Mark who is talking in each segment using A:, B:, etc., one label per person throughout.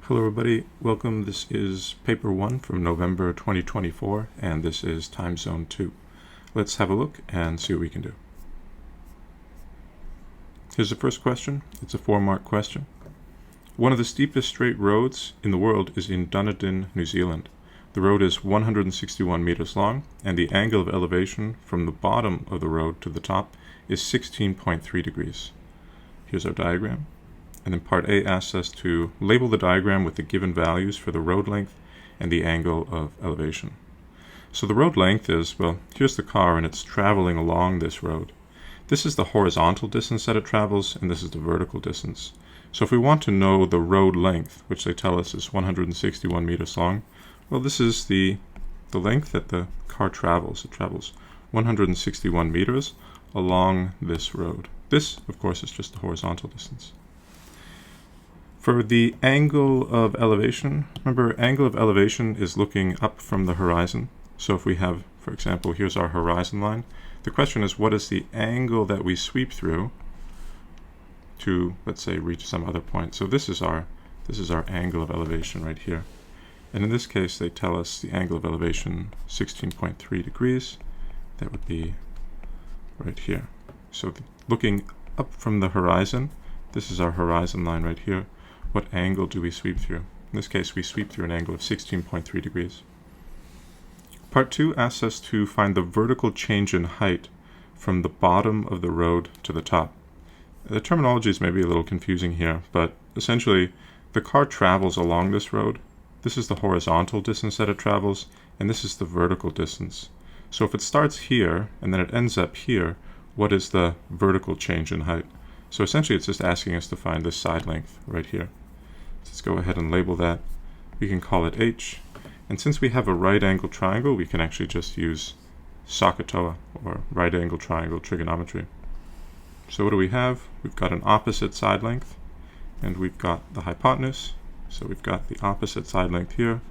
A: Hello everybody, welcome. This is paper 1 from November 2024 and this is time zone 2. Let's have a look and see what we can do. Here's the first question. It's a 4-mark question. One of the steepest straight roads in the world is in Dunedin, New Zealand. The road is 161 meters long and the angle of elevation from the bottom of the road to the top is 16.3 degrees. Here's our diagram. And then part A asks us to label the diagram with the given values for the road length and the angle of elevation. So the road length is, well, here's the car and it's traveling along this road. This is the horizontal distance that it travels and this is the vertical distance. So if we want to know the road length, which they tell us is 161 meters long, well, this is the length that the car travels. It travels 161 meters along this road. This, of course, is just the horizontal distance. For the angle of elevation, remember, angle of elevation is looking up from the horizon. So if we have, for example, here's our horizon line. The question is, what is the angle that we sweep through to, let's say, reach some other point? So this is our angle of elevation right here. And in this case, they tell us the angle of elevation 16.3 degrees. That would be right here. So looking up from the horizon, this is our horizon line right here. What angle do we sweep through? In this case, we sweep through an angle of 16.3 degrees. Part 2 asks us to find the vertical change in height from the bottom of the road to the top. The terminology is maybe a little confusing here, but essentially, the car travels along this road. This is the horizontal distance that it travels, and this is the vertical distance. So if it starts here, and then it ends up here, what is the vertical change in height? So essentially it's just asking us to find this side length right here. Let's go ahead and label that. We can call it h. And since we have a right angle triangle, we can actually just use SOHCAHTOA, or right angle triangle trigonometry. So what do we have? We've got an opposite side length, and we've got the hypotenuse. So we've got the opposite side length here.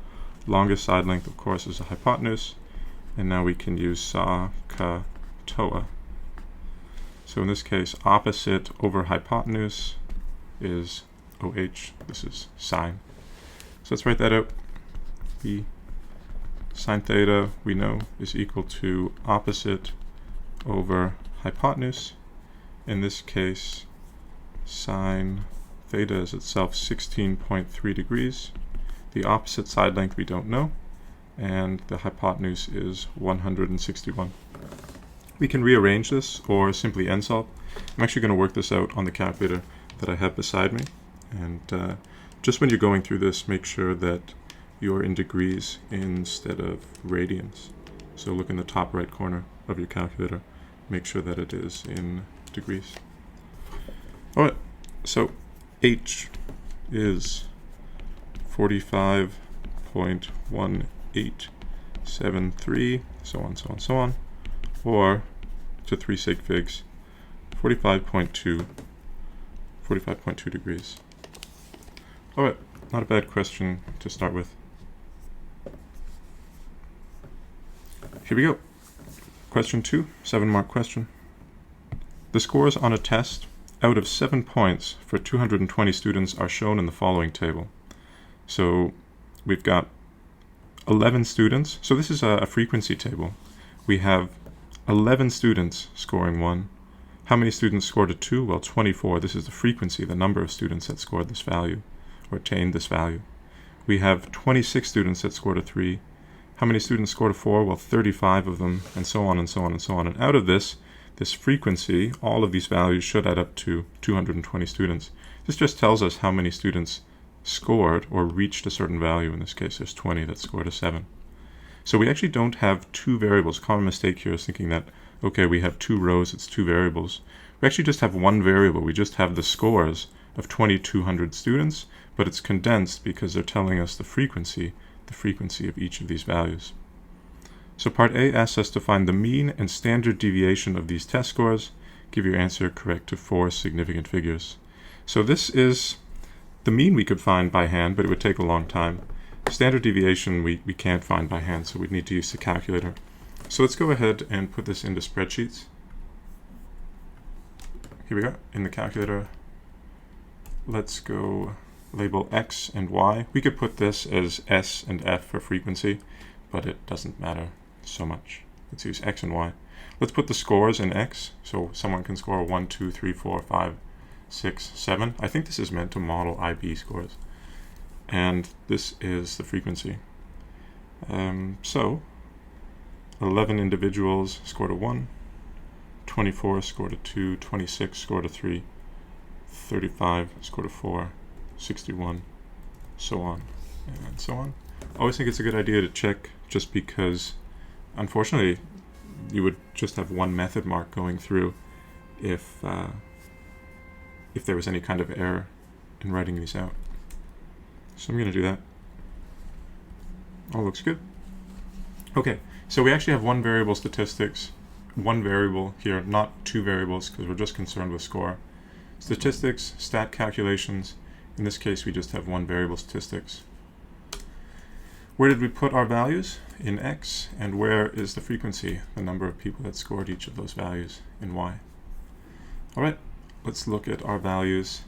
A: Longest side length, of course, is the hypotenuse. And now we can use SOHCAHTOA. So in this case, opposite over hypotenuse is OH. This is sine. So let's write that out. The sine theta, we know, is equal to opposite over hypotenuse. In this case, sine theta is itself 16.3 degrees. The opposite side length we don't know, and the hypotenuse is 161. We can rearrange this or simply end solve. I'm actually going to work this out on the calculator that I have beside me. And just when you're going through this, make sure that you're in degrees instead of radians. So look in the top right corner of your calculator. Make sure that it is in degrees. All right, so h is 45.1873, so on, so on, so on. Or, to 3 sig figs, 45.2 degrees. Alright, not a bad question to start with. Here we go. Question 2, 7-mark question. The scores on a test out of 7 points for 220 students are shown in the following table. So we've got 11 students. So this is a frequency table. We have 11 students scoring 1. How many students scored a 2? Well, 24. This is the frequency, the number of students that scored this value, or attained this value. We have 26 students that scored a 3. How many students scored a 4? Well, 35 of them, and so on and so on and so on. And out of this frequency, all of these values should add up to 220 students. This just tells us how many students scored or reached a certain value. In this case, there's 20 that scored a 7. So we actually don't have 2 variables. Common mistake here is thinking that, okay, we have 2 rows, it's 2 variables. We actually just have 1 variable. We just have the scores of 2,200 students, but it's condensed because they're telling us the frequency of each of these values. So part A asks us to find the mean and standard deviation of these test scores. Give your answer correct to 4 significant figures. So this is the mean we could find by hand, but it would take a long time. Standard deviation we can't find by hand, so we'd need to use the calculator. So let's go ahead and put this into spreadsheets. Here we go, in the calculator. Let's label x and y. We could put this as s and f for frequency, but it doesn't matter so much. Let's use x and y. Let's put the scores in x, so someone can score 1, 2, 3, 4, 5, 6, 7. I think this is meant to model IB scores. And this is the frequency. So 11 individuals scored a 1, 24 scored a 2, 26 scored a 3, 35 scored a 4, 61, so on and so on. I always think it's a good idea to check, just because unfortunately you would just have one method mark going through if there was any kind of error in writing these out. So I'm going to do that. All looks good. Okay, so we actually have one variable statistics, one variable here, not two variables, because we're just concerned with score. Statistics, stat calculations. In this case, we just have one variable, statistics. Where did we put our values? In x. And where is the frequency, the number of people that scored each of those values, in y? All right, let's look at our values.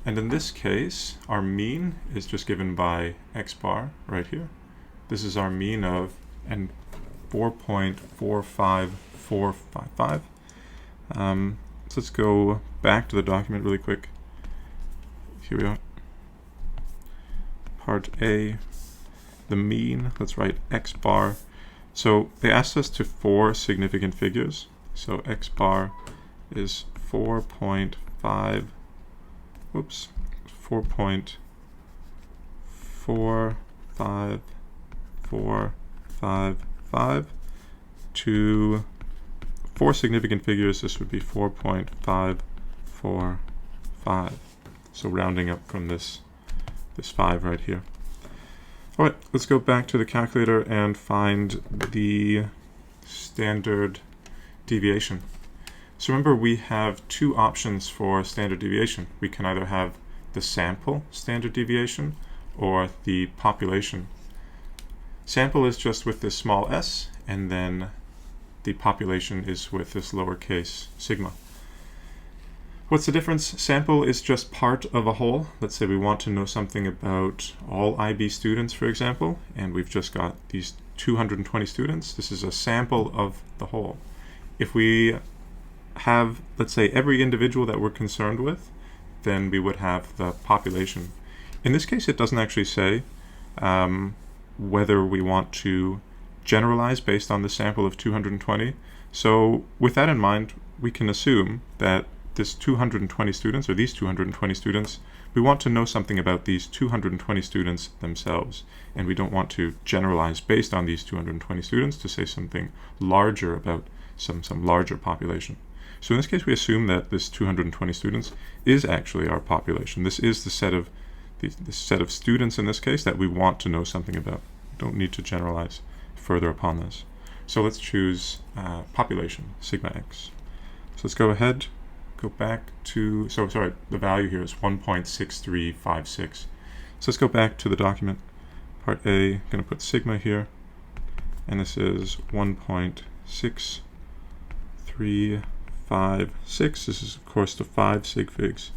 A: And in this case, our mean is just given by x bar right here. This is our mean of 4.45455. So let's go back to the document really quick. Here we are. Part A, the mean, let's write x bar. So they asked us to 4 significant figures. So x bar is 4.5, whoops, 4.45455 to 4 significant figures. This would be 4.545. So rounding up from this 5 right here. All right, let's go back to the calculator and find the standard deviation. So remember, we have 2 options for standard deviation. We can either have the sample standard deviation or the population. Sample is just with this small s, and then the population is with this lowercase sigma. What's the difference? Sample is just part of a whole. Let's say we want to know something about all IB students, for example, and we've just got these 220 students. This is a sample of the whole. If we have, let's say, every individual that we're concerned with, then we would have the population. In this case, it doesn't actually say whether we want to generalize based on the sample of 220. So with that in mind, we can assume that this 220 students, or these 220 students, we want to know something about these 220 students themselves, and we don't want to generalize based on these 220 students to say something larger about some larger population. So in this case, we assume that this 220 students is actually our population. This is the set of students in this case that we want to know something about. We don't need to generalize further upon this. So let's choose population, sigma x. So let's go ahead, go back to, the value here is 1.6356. So let's go back to the document. Part A, I'm going to put sigma here, and this is 1.6356. This is, of course, to 5 sig figs.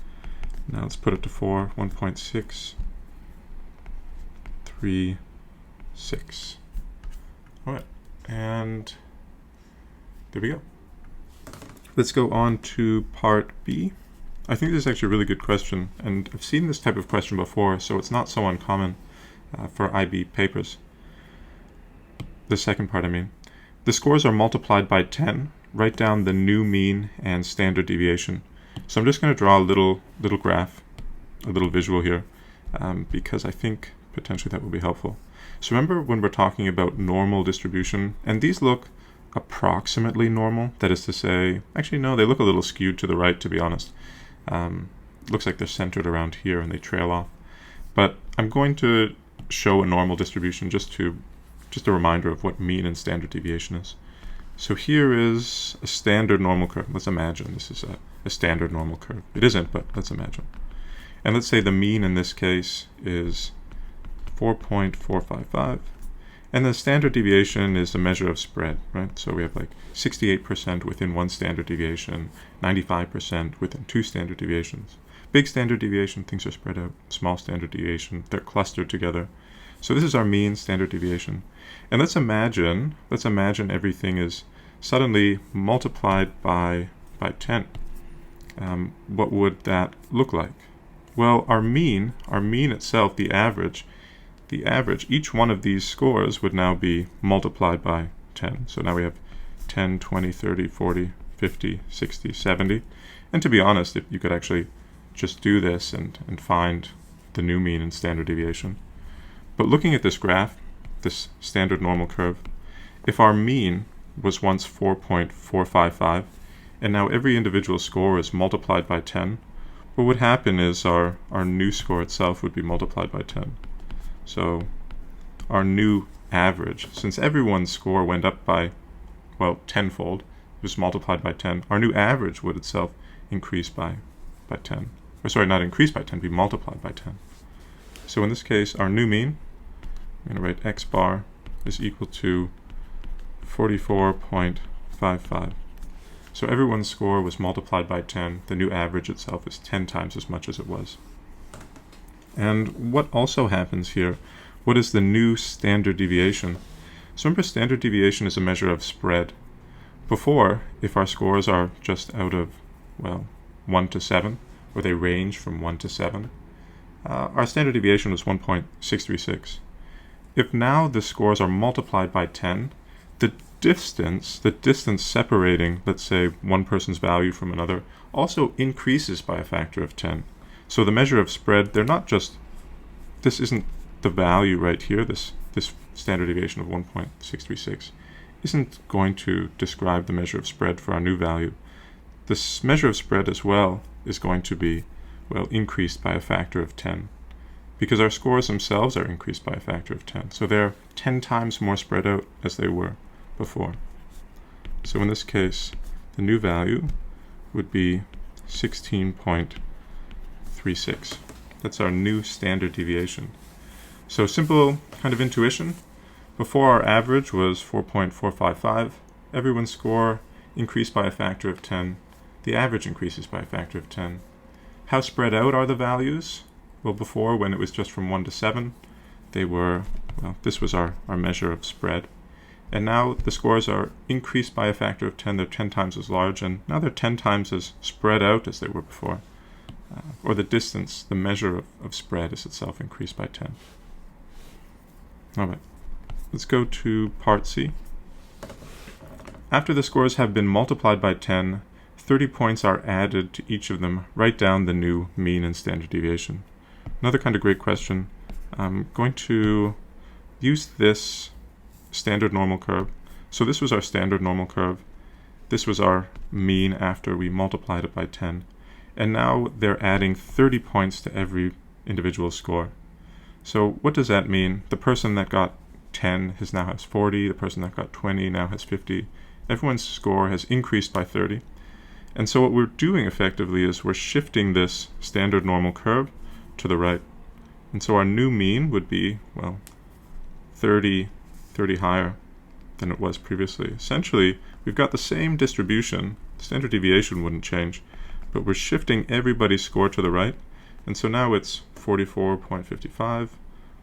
A: Now let's put it to 4, 1.636. All right, and there we go. Let's go on to part B. I think this is actually a really good question, and I've seen this type of question before, so it's not so uncommon for IB papers. The second part, I mean. The scores are multiplied by 10. Write down the new mean and standard deviation. So I'm just going to draw a little graph, a little visual here, because I think potentially that will be helpful. So remember when we're talking about normal distribution, and these look approximately normal, that is to say, actually no, they look a little skewed to the right, to be honest. Looks like they're centered around here and they trail off. But I'm going to show a normal distribution just a reminder of what mean and standard deviation is. So here is a standard normal curve. Let's imagine this is a standard normal curve. It isn't, but let's imagine. And let's say the mean in this case is 4.455. And the standard deviation is a measure of spread, right? So we have like 68% within one standard deviation, 95% within 2 standard deviations. Big standard deviation, things are spread out. Small standard deviation, they're clustered together. So this is our mean standard deviation. And let's imagine everything is suddenly multiplied by 10. What would that look like? Well, our mean itself, the average, each one of these scores would now be multiplied by 10. So now we have 10, 20, 30, 40, 50, 60, 70. And to be honest, if you could actually just do this and find the new mean and standard deviation. But looking at this graph, this standard normal curve, if our mean was once 4.455, and now every individual score is multiplied by 10, what would happen is our new score itself would be multiplied by 10. So our new average, since everyone's score went up by, well, tenfold, it was multiplied by 10, our new average would itself increase by 10. Or sorry, not increase by 10, be multiplied by 10. So in this case, our new mean, I'm going to write x bar is equal to 44.55. So everyone's score was multiplied by 10. The new average itself is 10 times as much as it was. And what also happens here, what is the new standard deviation? So remember, standard deviation is a measure of spread. Before, if our scores are just out of, well, 1 to 7, or they range from 1 to 7, our standard deviation was 1.636. If now the scores are multiplied by 10, the distance separating, let's say, one person's value from another, also increases by a factor of 10. So the measure of spread, they're not just, this isn't the value right here, this standard deviation of 1.636 isn't going to describe the measure of spread for our new value. This measure of spread as well is going to be, well, increased by a factor of 10, because our scores themselves are increased by a factor of 10. So they're 10 times more spread out as they were before. So in this case, the new value would be 16.36. That's our new standard deviation. So simple kind of intuition. Before, our average was 4.455. Everyone's score increased by a factor of 10. The average increases by a factor of 10. How spread out are the values? Well, before, when it was just from 1 to 7, they were, well, this was our measure of spread. And now the scores are increased by a factor of 10. They're 10 times as large, and now they're 10 times as spread out as they were before. Or the distance, the measure of spread is itself increased by 10. All right, let's go to part C. After the scores have been multiplied by 10, 30 points are added to each of them. Write down the new mean and standard deviation. Another kind of great question. I'm going to use this standard normal curve. So this was our standard normal curve. This was our mean after we multiplied it by 10. And now they're adding 30 points to every individual score. So what does that mean? The person that got 10 now has 40. The person that got 20 now has 50. Everyone's score has increased by 30. And so what we're doing effectively is we're shifting this standard normal curve to the right. And so our new mean would be, well, 30 higher than it was previously. Essentially, we've got the same distribution. The standard deviation wouldn't change, but we're shifting everybody's score to the right. And so now it's 44.55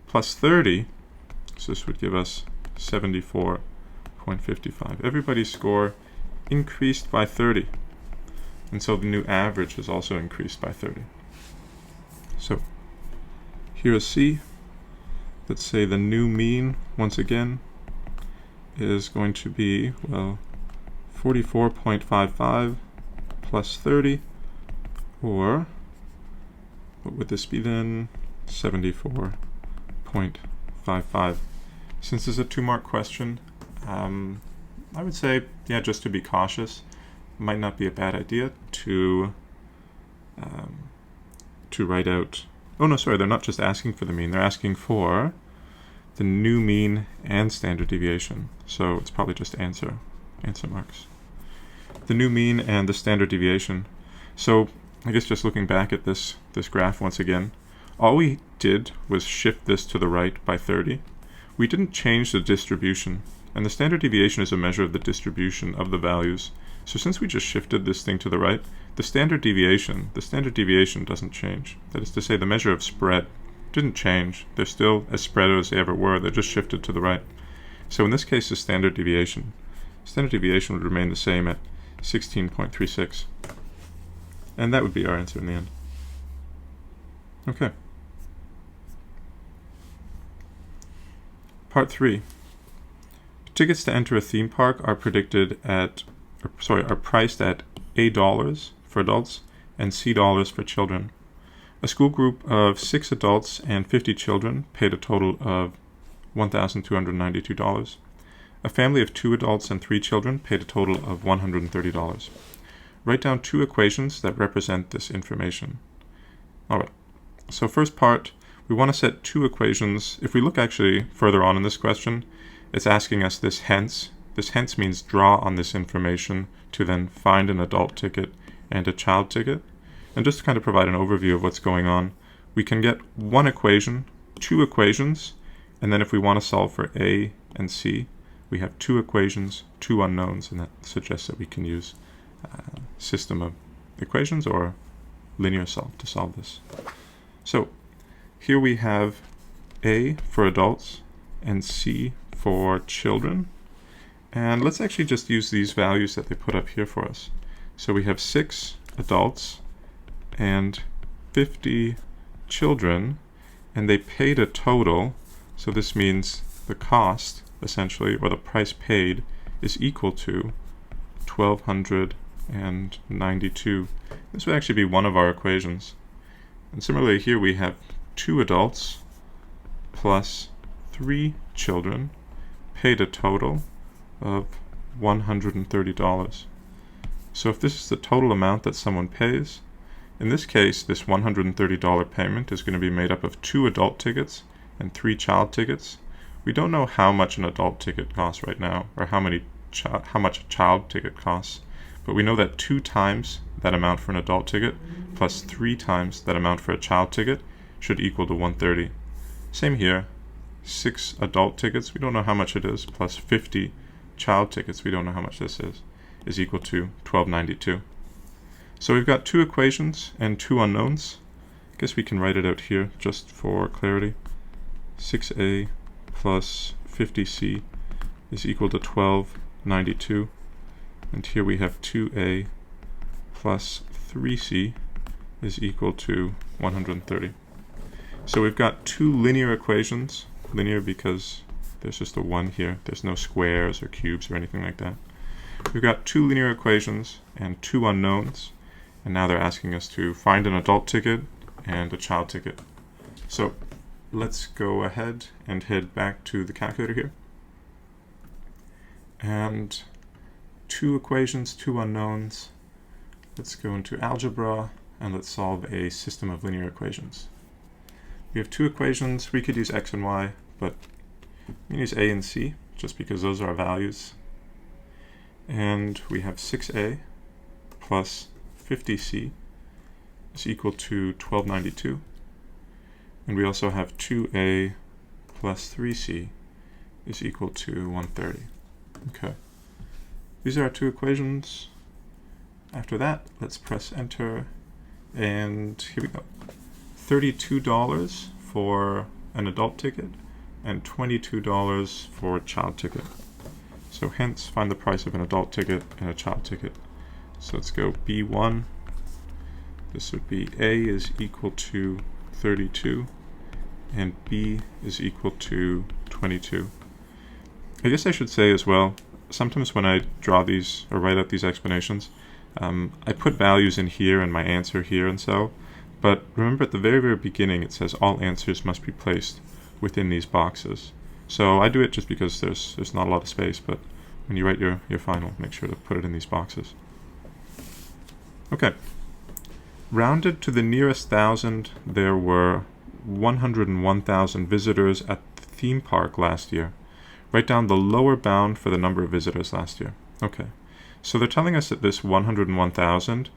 A: plus 30, so this would give us 74.55. Everybody's score increased by 30. And so the new average is also increased by 30. So here is C. Let's say the new mean, once again, is going to be, well, 44.55 plus 30, or what would this be then? 74.55. Since this is a 2-mark question, I would say, yeah, just to be cautious, it might not be a bad idea to write out, oh no, sorry, they're not just asking for the mean, they're asking for the new mean and standard deviation. So it's probably just answer marks. The new mean and the standard deviation. So I guess just looking back at this graph once again, all we did was shift this to the right by 30. We didn't change the distribution, and the standard deviation is a measure of the distribution of the values. So since we just shifted this thing to the right, The standard deviation doesn't change. That is to say, the measure of spread didn't change. They're still as spread as they ever were. They're just shifted to the right. So in this case, the standard deviation would remain the same at 16.36. And that would be our answer in the end. Okay. Part 3. Tickets to enter a theme park are priced at $A for adults and $C for children. A school group of 6 adults and 50 children paid a total of $1,292. A family of 2 adults and 3 children paid a total of $130. Write down 2 equations that represent this information. Alright, so first part, we want to set 2 equations. If we look actually further on in this question, it's asking us this hence. This hence means draw on this information to then find an adult ticket and a child ticket. And just to kind of provide an overview of what's going on, we can get 1 equation, 2 equations, and then if we want to solve for A and C, we have 2 equations, 2 unknowns, and that suggests that we can use a system of equations or linear solve to solve this. So here we have A for adults and C for children. And let's actually just use these values that they put up here for us. So we have 6 adults and 50 children, and they paid a total. So this means the cost, essentially, or the price paid, is equal to $1,292. This would actually be one of our equations. And similarly here we have 2 adults plus 3 children paid a total of $130. So if this is the total amount that someone pays, in this case this $130 payment is going to be made up of 2 adult tickets and 3 child tickets. We don't know how much an adult ticket costs right now, or how much a child ticket costs, but we know that 2 times that amount for an adult ticket plus 3 times that amount for a child ticket should equal to $130. Same here, 6 adult tickets, we don't know how much it is, plus 50 child tickets, we don't know how much this is equal to $1,292. So we've got 2 equations and 2 unknowns. I guess we can write it out here just for clarity. 6a plus 50c is equal to $1,292. And here we have 2a plus 3c is equal to 130. So we've got 2 linear equations. Linear because there's just a 1 here. There's no squares or cubes or anything like that. We've got 2 linear equations and 2 unknowns. And now they're asking us to find an adult ticket and a child ticket. So let's go ahead and head back to the calculator here. And 2 equations, 2 unknowns. Let's go into algebra and let's solve a system of linear equations. We have 2 equations. We could use x and y, but we can use a and c just because those are our values. And we have 6a plus 50c is equal to 1292. And we also have 2a plus 3c is equal to 130. Okay. These are our 2 equations. After that, let's press enter. And here we go. $32 for an adult ticket and $22 for a child ticket. So hence, find the price of an adult ticket and a child ticket. So let's go B1. This would be A is equal to 32 and B is equal to 22. I guess I should say as well, sometimes when I draw these or write out these explanations, I put values in here and my answer here and so, but remember at the very, very beginning it says all answers must be placed within these boxes. So I do it just because there's not a lot of space, but when you write your final, make sure to put it in these boxes. Okay. Rounded to the nearest 1,000, there were 101,000 visitors at the theme park last year. Write down the lower bound for the number of visitors last year. Okay. So they're telling us that this 101,000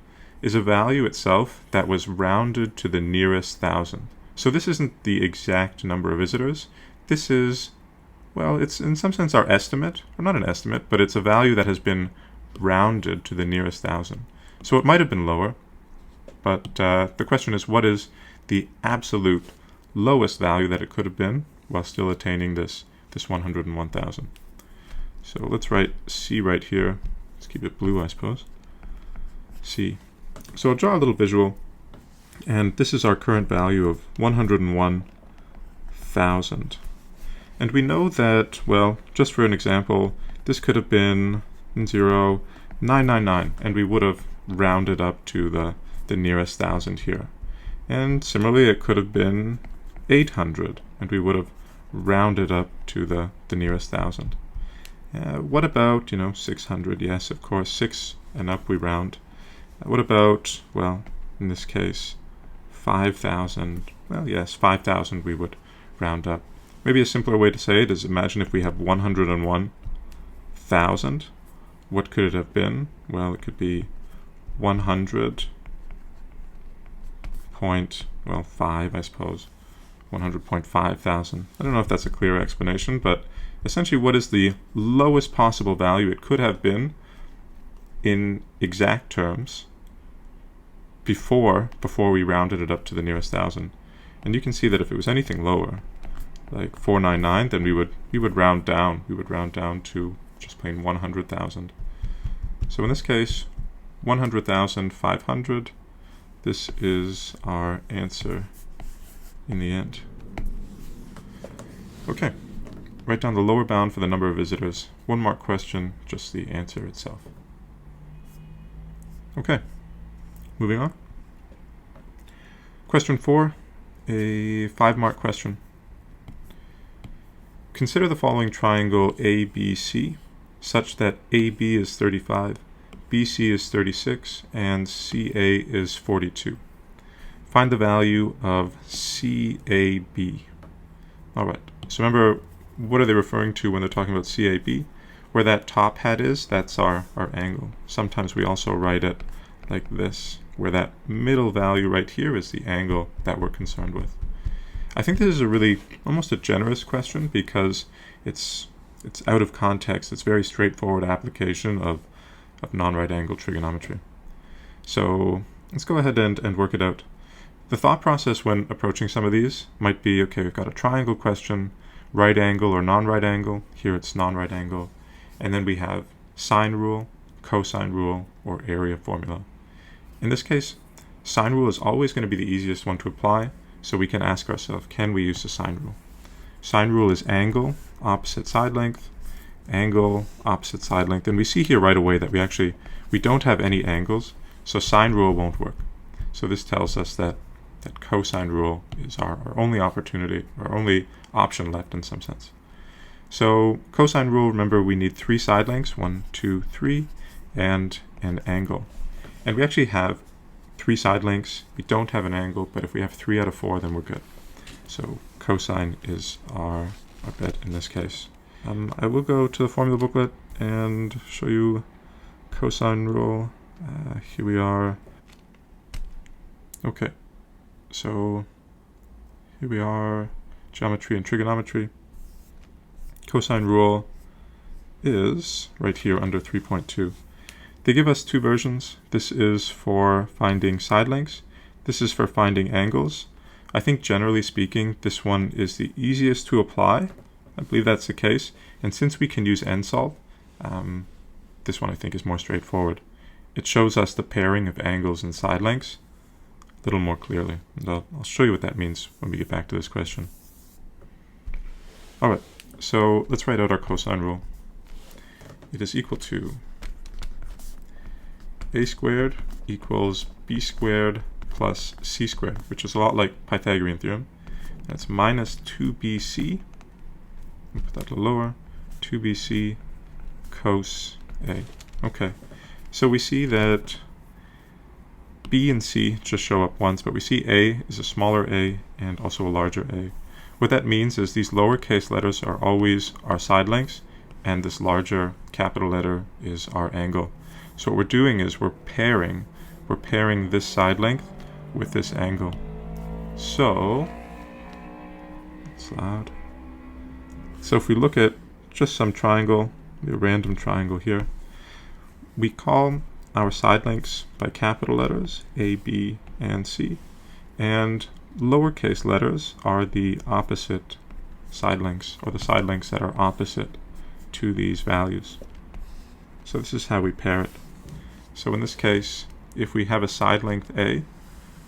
A: is a value itself that was rounded to the nearest 1,000. So this isn't the exact number of visitors. This is, well, it's in some sense our estimate, or not an estimate, but it's a value that has been rounded to the nearest 1,000. So it might have been lower, but the question is, what is the absolute lowest value that it could have been while still attaining this 101,000? So let's write C right here. Let's keep it blue, I suppose. C. So I'll draw a little visual, and this is our current value of 101,000. And we know that, well, just for an example, this could have been 0.999, and we would have rounded up to the nearest thousand here. And similarly, it could have been 800, and we would have rounded up to the nearest thousand. What about, 600? Yes, of course, 6 and up we round. What about, well, in this case, 5,000? Well, yes, 5,000 we would round up. Maybe a simpler way to say it is, imagine if we have 101,000. What could it have been? Well, it could be 100.5, I suppose. 100.5 thousand. I don't know if that's a clear explanation, but essentially what is the lowest possible value it could have been in exact terms before we rounded it up to the nearest thousand. And you can see that if it was anything lower, like 499, then we would round down. We would round down to just plain 100,000. So in this case, 100,500. This is our answer in the end. Okay, write down the lower bound for the number of visitors. 1 mark question, just the answer itself. Okay, moving on. Question 4, a 5 mark question. Consider the following triangle ABC such that AB is 35, BC is 36, and CA is 42. Find the value of CAB. Alright, so remember, what are they referring to when they're talking about CAB? Where that top hat is, that's our angle. Sometimes we also write it like this, where that middle value right here is the angle that we're concerned with. I think this is a really, almost a generous question because it's out of context. It's very straightforward application of non-right angle trigonometry. So let's go ahead and work it out. The thought process when approaching some of these might be, okay, we've got a triangle question, right angle or non-right angle. Here it's non-right angle. And then we have sine rule, cosine rule, or area formula. In this case, sine rule is always going to be the easiest one to apply, so we can ask ourselves, can we use the sine rule? Sine rule is angle, opposite side length, angle, opposite side length. And we see here right away that we don't have any angles, so sine rule won't work. So this tells us that cosine rule is our only opportunity, our only option left in some sense. So cosine rule, remember, we need 3 side lengths, 1, 2, 3, and an angle. And we actually have 3 side lengths. We don't have an angle, but if we have 3 out of 4, then we're good. So cosine is our bet in this case. I will go to the formula booklet and show you cosine rule. Here we are. Okay, so here we are, geometry and trigonometry. Cosine rule is right here under 3.2. They give us 2 versions. This is for finding side lengths. This is for finding angles. I think generally speaking, this one is the easiest to apply. I believe that's the case. And since we can use nsolve, this one I think is more straightforward. It shows us the pairing of angles and side lengths a little more clearly. And I'll show you what that means when we get back to this question. Alright, so let's write out our cosine rule. It is equal to a squared equals b squared plus c squared, which is a lot like Pythagorean theorem. That's minus 2bc, put that a little lower, 2bc cos a. Okay, so we see that b and c just show up once, but we see a is a smaller a and also a larger a. What that means is these lowercase letters are always our side lengths, and this larger capital letter is our angle. So what we're doing is we're pairing this side length with this angle. So, it's loud. So if we look at just some triangle, a random triangle here, we call our side lengths by capital letters, A, B, and C, and lowercase letters are the opposite side lengths, or the side lengths that are opposite to these values. So this is how we pair it. So in this case, if we have a side length A,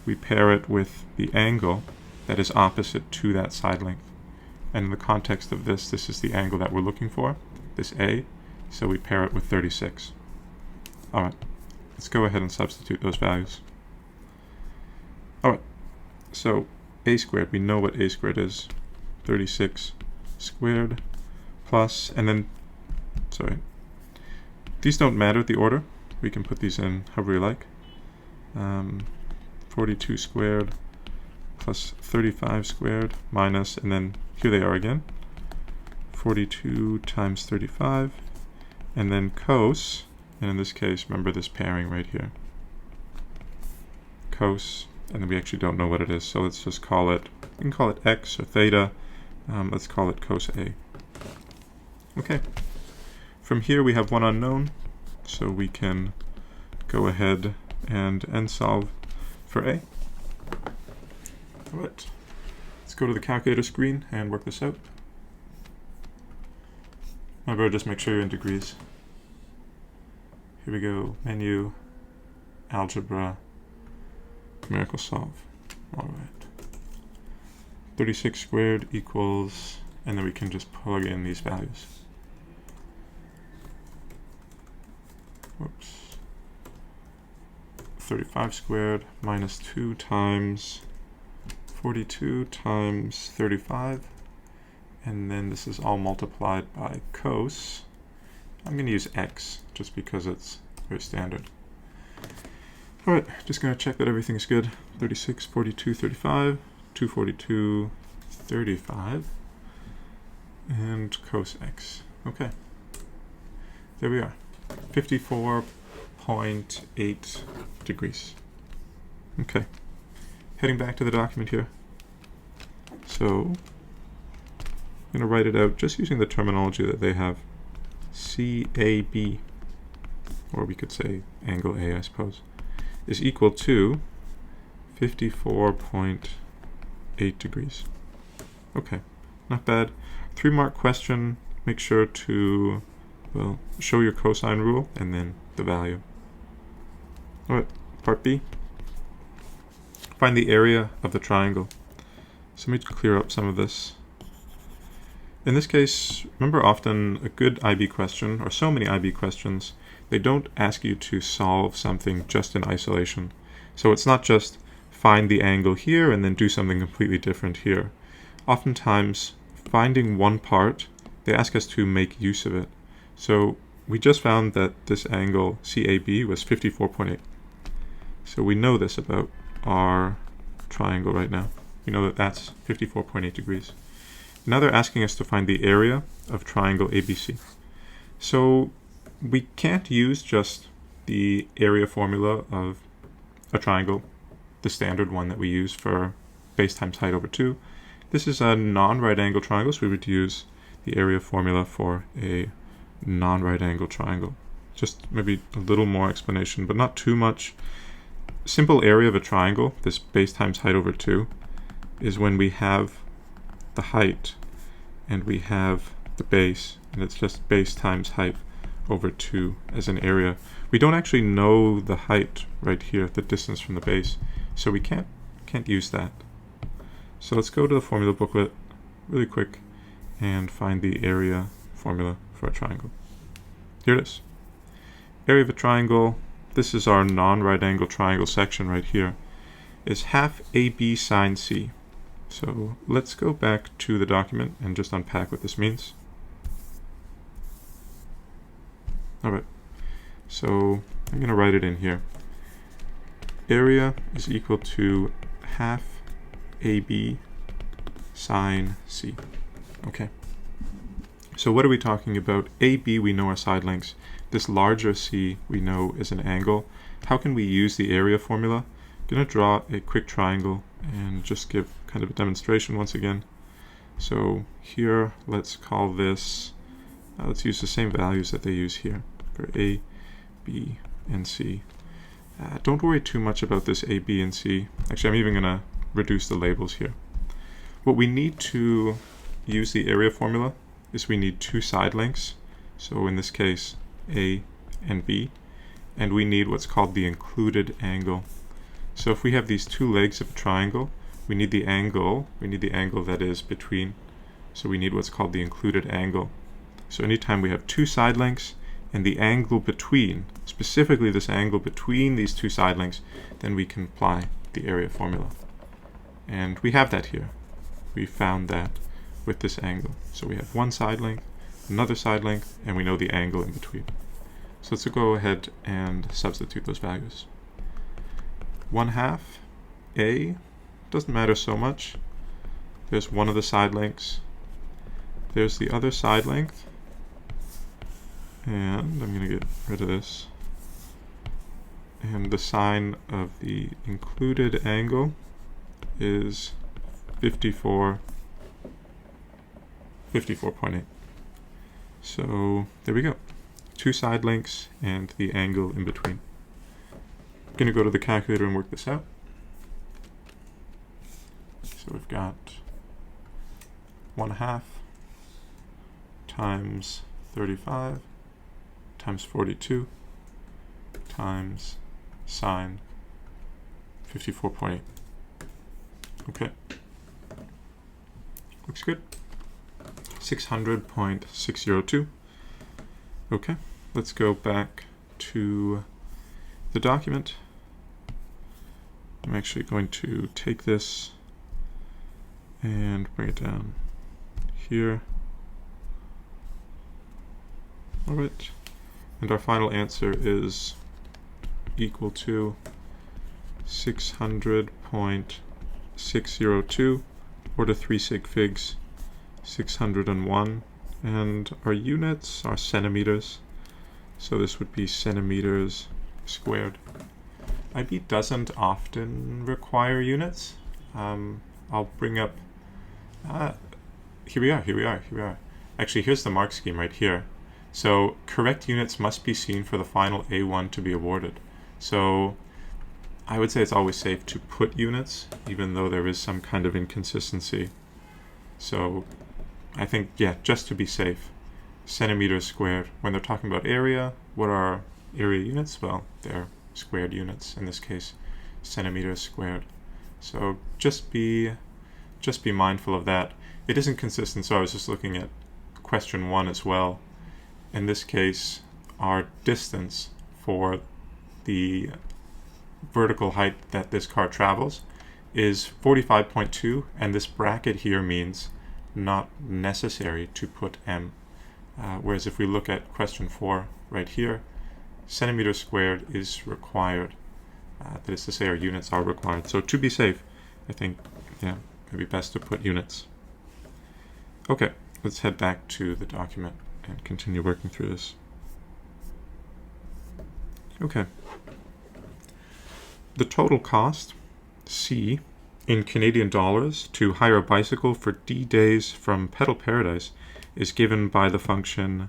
A: we pair it with the angle that is opposite to that side length. And in the context of this, this is the angle that we're looking for, this A, so we pair it with 36. Alright, let's go ahead and substitute those values. Alright, so A squared, we know what A squared is. 36 squared plus, and then, sorry, these don't matter, the order. We can put these in however you like. 42 squared plus 35 squared minus, and then here they are again, 42 times 35, and then cos, and in this case, remember this pairing right here. Cos, and then we actually don't know what it is, so let's just call it, we can call it x or theta. Let's call it cos A. Okay. From here we have one unknown, so we can go ahead and end solve for A. Alright, let's go to the calculator screen and work this out. Remember, just make sure you're in degrees. Here we go, menu, algebra, numerical solve. Alright. 36 squared equals, and then we can just plug in these values. Whoops. 35 squared minus 2 times 42 times 35, and then this is all multiplied by cos. I'm going to use x just because it's very standard. Alright, just going to check that everything's good. 36, 42, 35, 242, 35, and cos x. Okay, there we are. 54.8 degrees. Okay, heading back to the document here. So I'm going to write it out just using the terminology that they have. CAB, or we could say angle A, I suppose, is equal to 54.8 degrees. Okay, not bad. 3-mark question. Make sure to, well, show your cosine rule and then the value. Alright, part B. Find the area of the triangle. So let me clear up some of this. In this case, remember, often a good IB question, or so many IB questions, they don't ask you to solve something just in isolation. So it's not just find the angle here and then do something completely different here. Oftentimes, finding one part, they ask us to make use of it. So we just found that this angle CAB was 54.8. So we know this about our triangle right now. We know that that's 54.8 degrees. Now they're asking us to find the area of triangle ABC. So we can't use just the area formula of a triangle, the standard one that we use for base times height over 2. This is a non-right angle triangle, so we would use the area formula for a non-right angle triangle. Just maybe a little more explanation, but not too much. Simple area of a triangle, this base times height over 2, is when we have the height and we have the base, and it's just base times height over 2 as an area. We don't actually know the height right here, the distance from the base, so we can't use that. So let's go to the formula booklet really quick and find the area formula for a triangle. Here it is. Area of a triangle, this is our non-right angle triangle section right here, is half AB sine C. So let's go back to the document and just unpack what this means. Alright, so I'm going to write it in here. Area is equal to half AB sine C. Okay. So what are we talking about? AB we know are side lengths. This larger C we know is an angle. How can we use the area formula? I'm going to draw a quick triangle and just give kind of a demonstration once again. So here, let's call this, let's use the same values that they use here for A, B, and C. Don't worry too much about this A, B, and C. Actually, I'm even going to reduce the labels here. What we need to use the area formula is we need two side lengths. So in this case, A and B. And we need what's called the included angle. So if we have these two legs of a triangle, we need the angle that is between. So we need what's called the included angle. So anytime we have two side lengths and the angle between, specifically this angle between these two side lengths, then we can apply the area formula. And we have that here. We found that with this angle. So we have one side length, another side length, and we know the angle in between. So let's go ahead and substitute those values. 1/2 A doesn't matter so much. There's one of the side lengths. There's the other side length. And I'm going to get rid of this. And the sine of the included angle is 54.8. So there we go. Two side lengths and the angle in between. I'm going to go to the calculator and work this out. So we've got 1/2 times 35 times 42 times sine 54.8. Okay. Looks good. 600.602. Okay, let's go back to the document. I'm actually going to take this and bring it down here. All right, and our final answer is equal to 600.602, or to 3 sig figs 601, and our units are centimeters, so this would be centimeters squared. IB doesn't often require units. I'll bring up, here we are. Actually, here's the mark scheme right here. So correct units must be seen for the final A1 to be awarded. So I would say it's always safe to put units, even though there is some kind of inconsistency. So I think, yeah, just to be safe, centimeters squared. When they're talking about area, what are area units? Well, they're squared units, in this case, centimeters squared. So just be mindful of that. It isn't consistent, so I was just looking at question 1 as well. In this case, our distance for the vertical height that this car travels is 45.2, and this bracket here means not necessary to put m. Whereas if we look at question 4 right here, centimeters squared is required. That is to say, our units are required. So to be safe, I think, yeah, it'd be best to put units. Okay, let's head back to the document and continue working through this. Okay. The total cost, C, in Canadian dollars to hire a bicycle for D days from Pedal Paradise is given by the function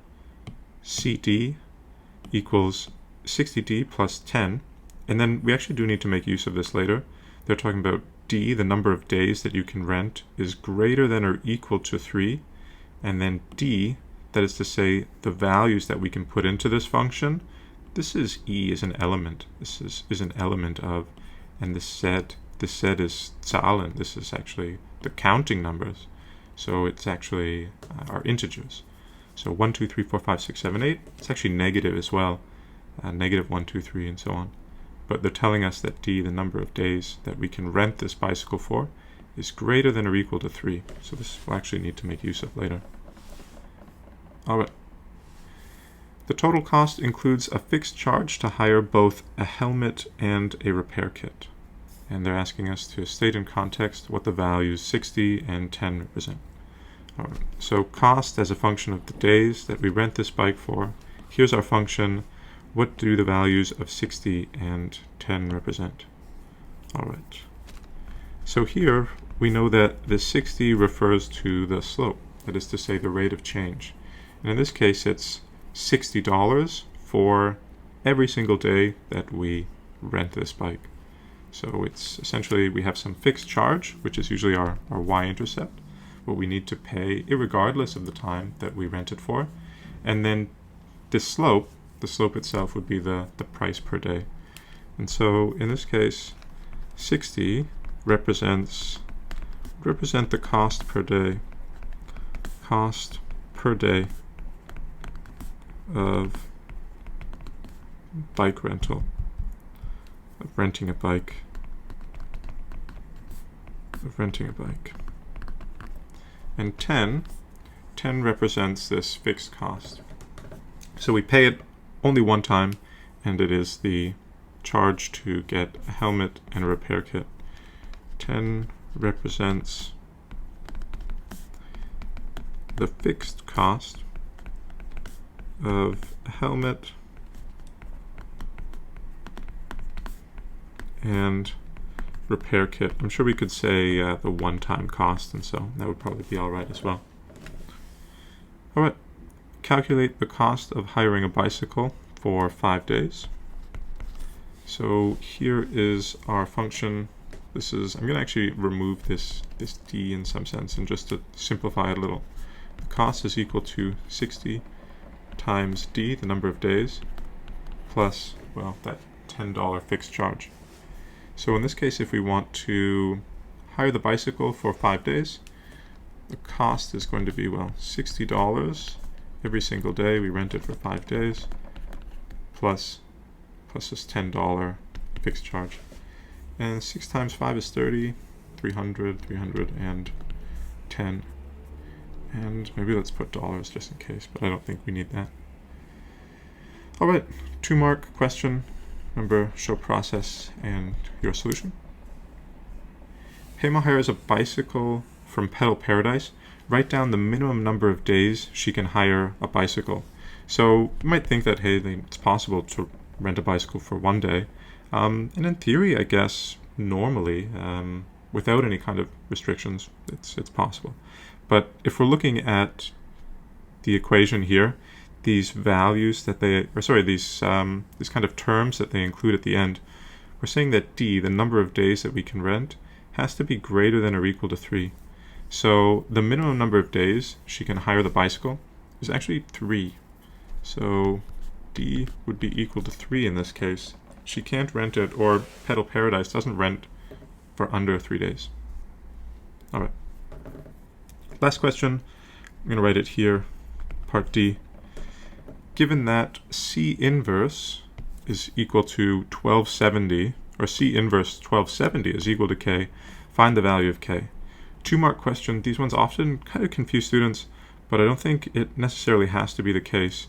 A: CD equals 60D plus 10. And then we actually do need to make use of this later. They're talking about D, the number of days that you can rent, is greater than or equal to 3. And then D, that is to say the values that we can put into this function. This is E is an element. This is an element of, and this set is Zahlen. This is actually the counting numbers. So it's actually our integers. So 1, 2, 3, 4, 5, 6, 7, 8. It's actually negative as well. Negative 1, 2, 3, and so on. But they're telling us that D, the number of days that we can rent this bicycle for, is greater than or equal to 3. So this we'll actually need to make use of later. Alright. The total cost includes a fixed charge to hire both a helmet and a repair kit. And they're asking us to state in context what the values 60 and 10 represent. Alright. So cost as a function of the days that we rent this bike for. Here's our function. What do the values of 60 and 10 represent? Alright. So here we know that the 60 refers to the slope, that is to say the rate of change. And in this case it's $60 for every single day that we rent this bike. So it's essentially, we have some fixed charge, which is usually our y-intercept, what we need to pay irregardless of the time that we rent it for. And then this slope, the slope itself would be the price per day. And so in this case, 60 represent the cost per day of bike rental, of renting a bike. And 10 represents this fixed cost. So we pay it only one time, and it is the charge to get a helmet and a repair kit. 10 represents the fixed cost of a helmet and repair kit. I'm sure we could say the one-time cost, and so that would probably be all right as well. All right, calculate the cost of hiring a bicycle for 5 days. So here is our function. This is, I'm going to actually remove this d in some sense, and just to simplify it a little. The cost is equal to 60 times d, the number of days, plus, well, that $10 fixed charge. So in this case, if we want to hire the bicycle for 5 days, the cost is going to be, well, $60 every single day. We rent it for 5 days, plus this $10 fixed charge. And 6 times 5 is 30, 300, 310. And maybe let's put dollars just in case, but I don't think we need that. All right, 2-mark question. Remember, show process and your solution. Pema hires a bicycle from Pedal Paradise. Write down the minimum number of days she can hire a bicycle. So you might think that, hey, it's possible to rent a bicycle for 1 day. And in theory, I guess, normally, without any kind of restrictions, it's possible. But if we're looking at the equation here, these values that these kind of terms that they include at the end, we're saying that d, the number of days that we can rent, has to be greater than or equal to 3. So the minimum number of days she can hire the bicycle is actually 3. So d would be equal to 3 in this case. She can't rent it, or Pedal Paradise doesn't rent for under 3 days. All right. Last question. I'm going to write it here, part D. Given that C inverse is equal to 1270, or C inverse 1270 is equal to K, find the value of K. 2-mark question. These ones often kind of confuse students, but I don't think it necessarily has to be the case.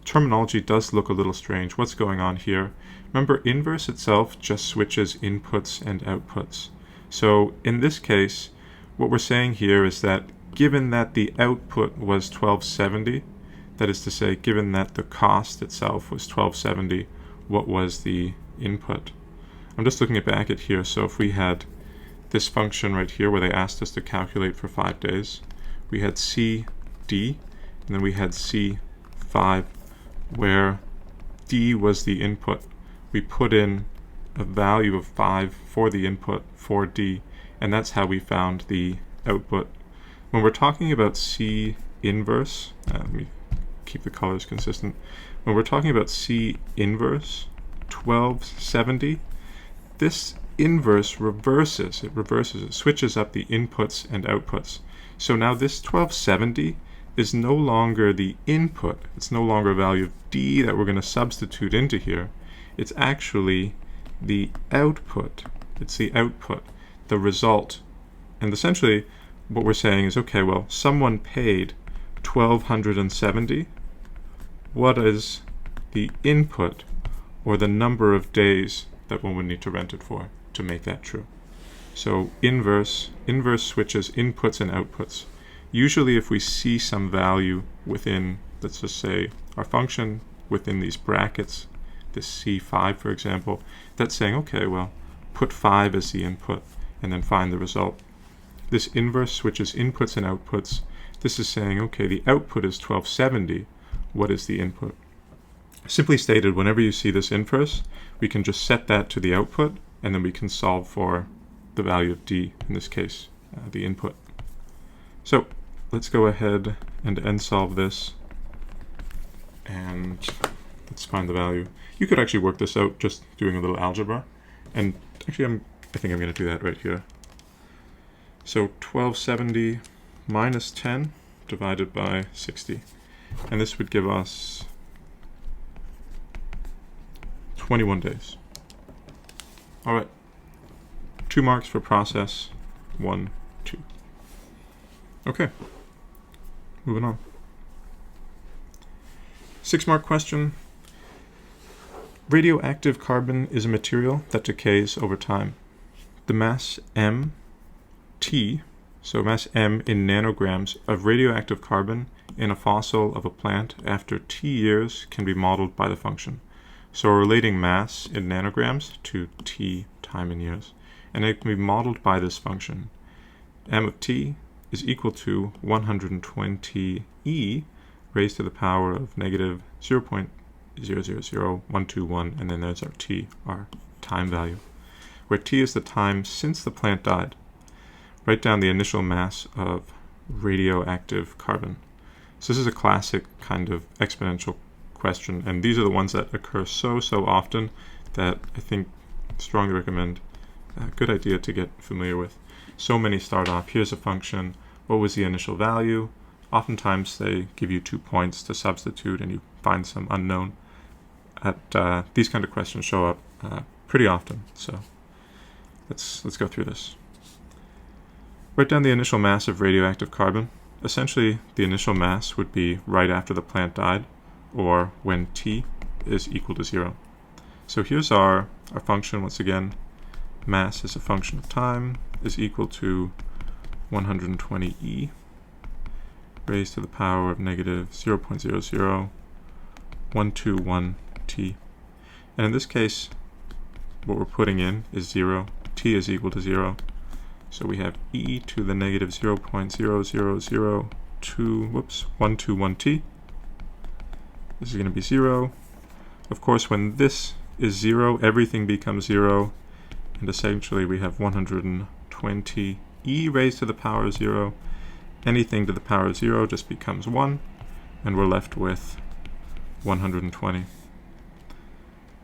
A: Terminology does look a little strange. What's going on here? Remember, inverse itself just switches inputs and outputs. So in this case, what we're saying here is that given that the output was 1270, that is to say, given that the cost itself was 1270, what was the input? I'm just looking back at here. So if we had this function right here where they asked us to calculate for 5 days, we had C, D, and then we had C5, where D was the input. We put in a value of 5 for the input for D, and that's how we found the output. When we're talking about C inverse, let me keep the colors consistent. When we're talking about C inverse 1270, this inverse reverses. It switches up the inputs and outputs. So now this 1270 is no longer the input. It's no longer a value of D that we're going to substitute into here. It's actually the output. It's the output, the result. And essentially what we're saying is, okay, well, someone paid 1270. What is the input, or the number of days that one would need to rent it for to make that true? So inverse switches inputs and outputs. Usually if we see some value within, let's just say, our function within these brackets, this C5 for example, that's saying, okay, well, put 5 as the input and then find the result. This inverse switches inputs and outputs. This is saying, okay, the output is 1270. What is the input? Simply stated, whenever you see this inverse, we can just set that to the output, and then we can solve for the value of d, in this case, the input. So let's go ahead and end solve this, and let's find the value. You could actually work this out just doing a little algebra, and actually I think I'm going to do that right here. So 1270 minus 10 divided by 60, and this would give us 21 days. All right, 2 marks for process, 1, 2. Okay, moving on. 6-mark question. Radioactive carbon is a material that decays over time. The mass m, T, so mass m in nanograms of radioactive carbon in a fossil of a plant after t years can be modeled by the function. So we're relating mass in nanograms to t time in years, and it can be modeled by this function. M of t is equal to 120 e raised to the power of negative 0.000121, and then there's our t, our time value, where t is the time since the plant died. Write down the initial mass of radioactive carbon. So this is a classic kind of exponential question, and these are the ones that occur so often that I think strongly recommend a good idea to get familiar with. So many start off, here's a function, what was the initial value? Oftentimes they give you 2 points to substitute and you find some unknown. These kind of questions show up pretty often, so let's go through this. Write down the initial mass of radioactive carbon. Essentially, the initial mass would be right after the plant died, or when t is equal to 0. So here's our function once again. Mass is a function of time is equal to 120 e raised to the power of negative 0.000121 t. And in this case, what we're putting in is 0. T is equal to 0. So we have e to the negative 0.0002121 t. This is going to be 0. Of course, when this is 0, everything becomes 0. And essentially, we have 120 e raised to the power of 0. Anything to the power of 0 just becomes 1. And we're left with 120.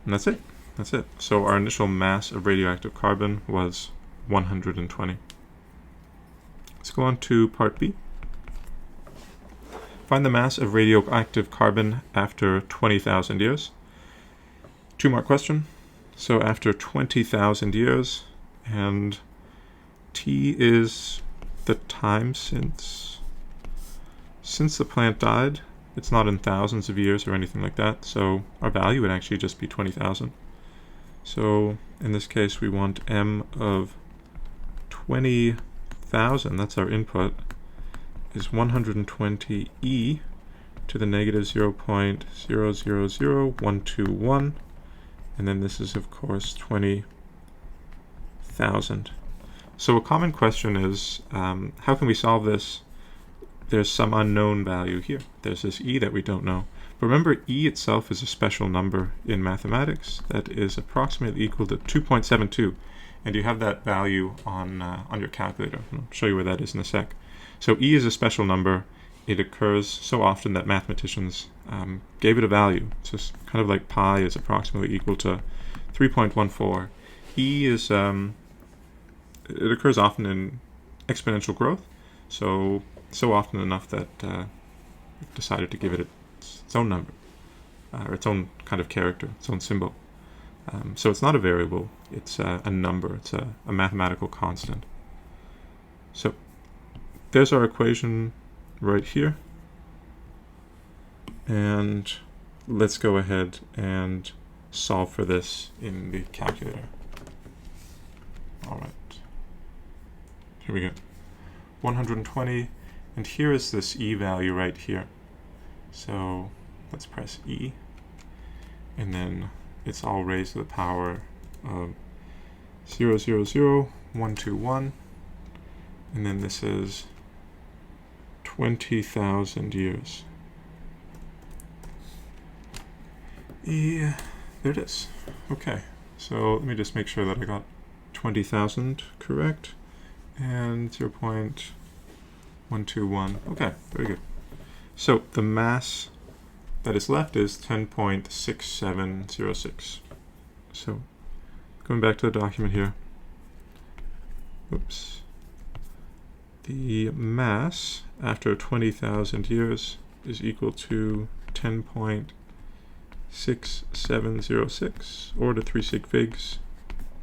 A: And that's it. That's it. So our initial mass of radioactive carbon was 120. Let's go on to part B. Find the mass of radioactive carbon after 20,000 years. 2-mark question. So after 20,000 years, and t is the time since the plant died. It's not in thousands of years or anything like that, so our value would actually just be 20,000. So in this case, we want m of 20,000, that's our input, is 120 e to the negative 0.000121, and then this is, of course, 20,000. So a common question is, how can we solve this? There's some unknown value here. There's this e that we don't know. But remember, e itself is a special number in mathematics that is approximately equal to 2.72, and you have that value on your calculator. I'll show you where that is in a sec. So e is a special number. It occurs so often that mathematicians gave it a value. It's just kind of like pi is approximately equal to 3.14. E is it occurs often in exponential growth, so often enough that we've decided to give it its own number, or its own kind of character, its own symbol. So it's not a variable, it's a number, it's a mathematical constant. So there's our equation right here, and let's go ahead and solve for this in the calculator. All right, here we go. 120, and here is this e value right here. So let's press E, and then it's all raised to the power of 0.00121, and then this is 20,000 years. There it is. Okay, so let me just make sure that I got 20,000 correct, and 0.121. Okay, very good. So the mass that is left is 10.6706. So going back to the document here, oops, the mass after 20,000 years is equal to 10.6706, or to 3 sig figs,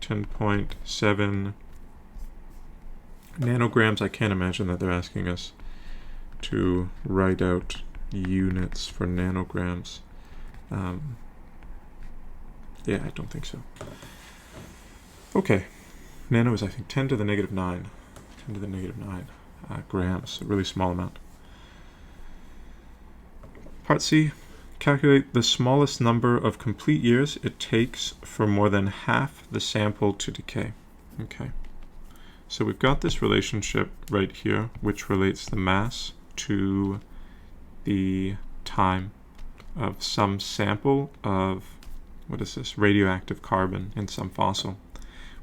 A: 10.7 nanograms. I can't imagine that they're asking us to write out units for nanograms. Yeah, I don't think so. Okay, nano is, I think, 10 to the negative 9. 10 to the negative 9 grams, a really small amount. Part C, calculate the smallest number of complete years it takes for more than half the sample to decay. Okay, so we've got this relationship right here, which relates the mass to the time of some sample of, what is this, radioactive carbon in some fossil.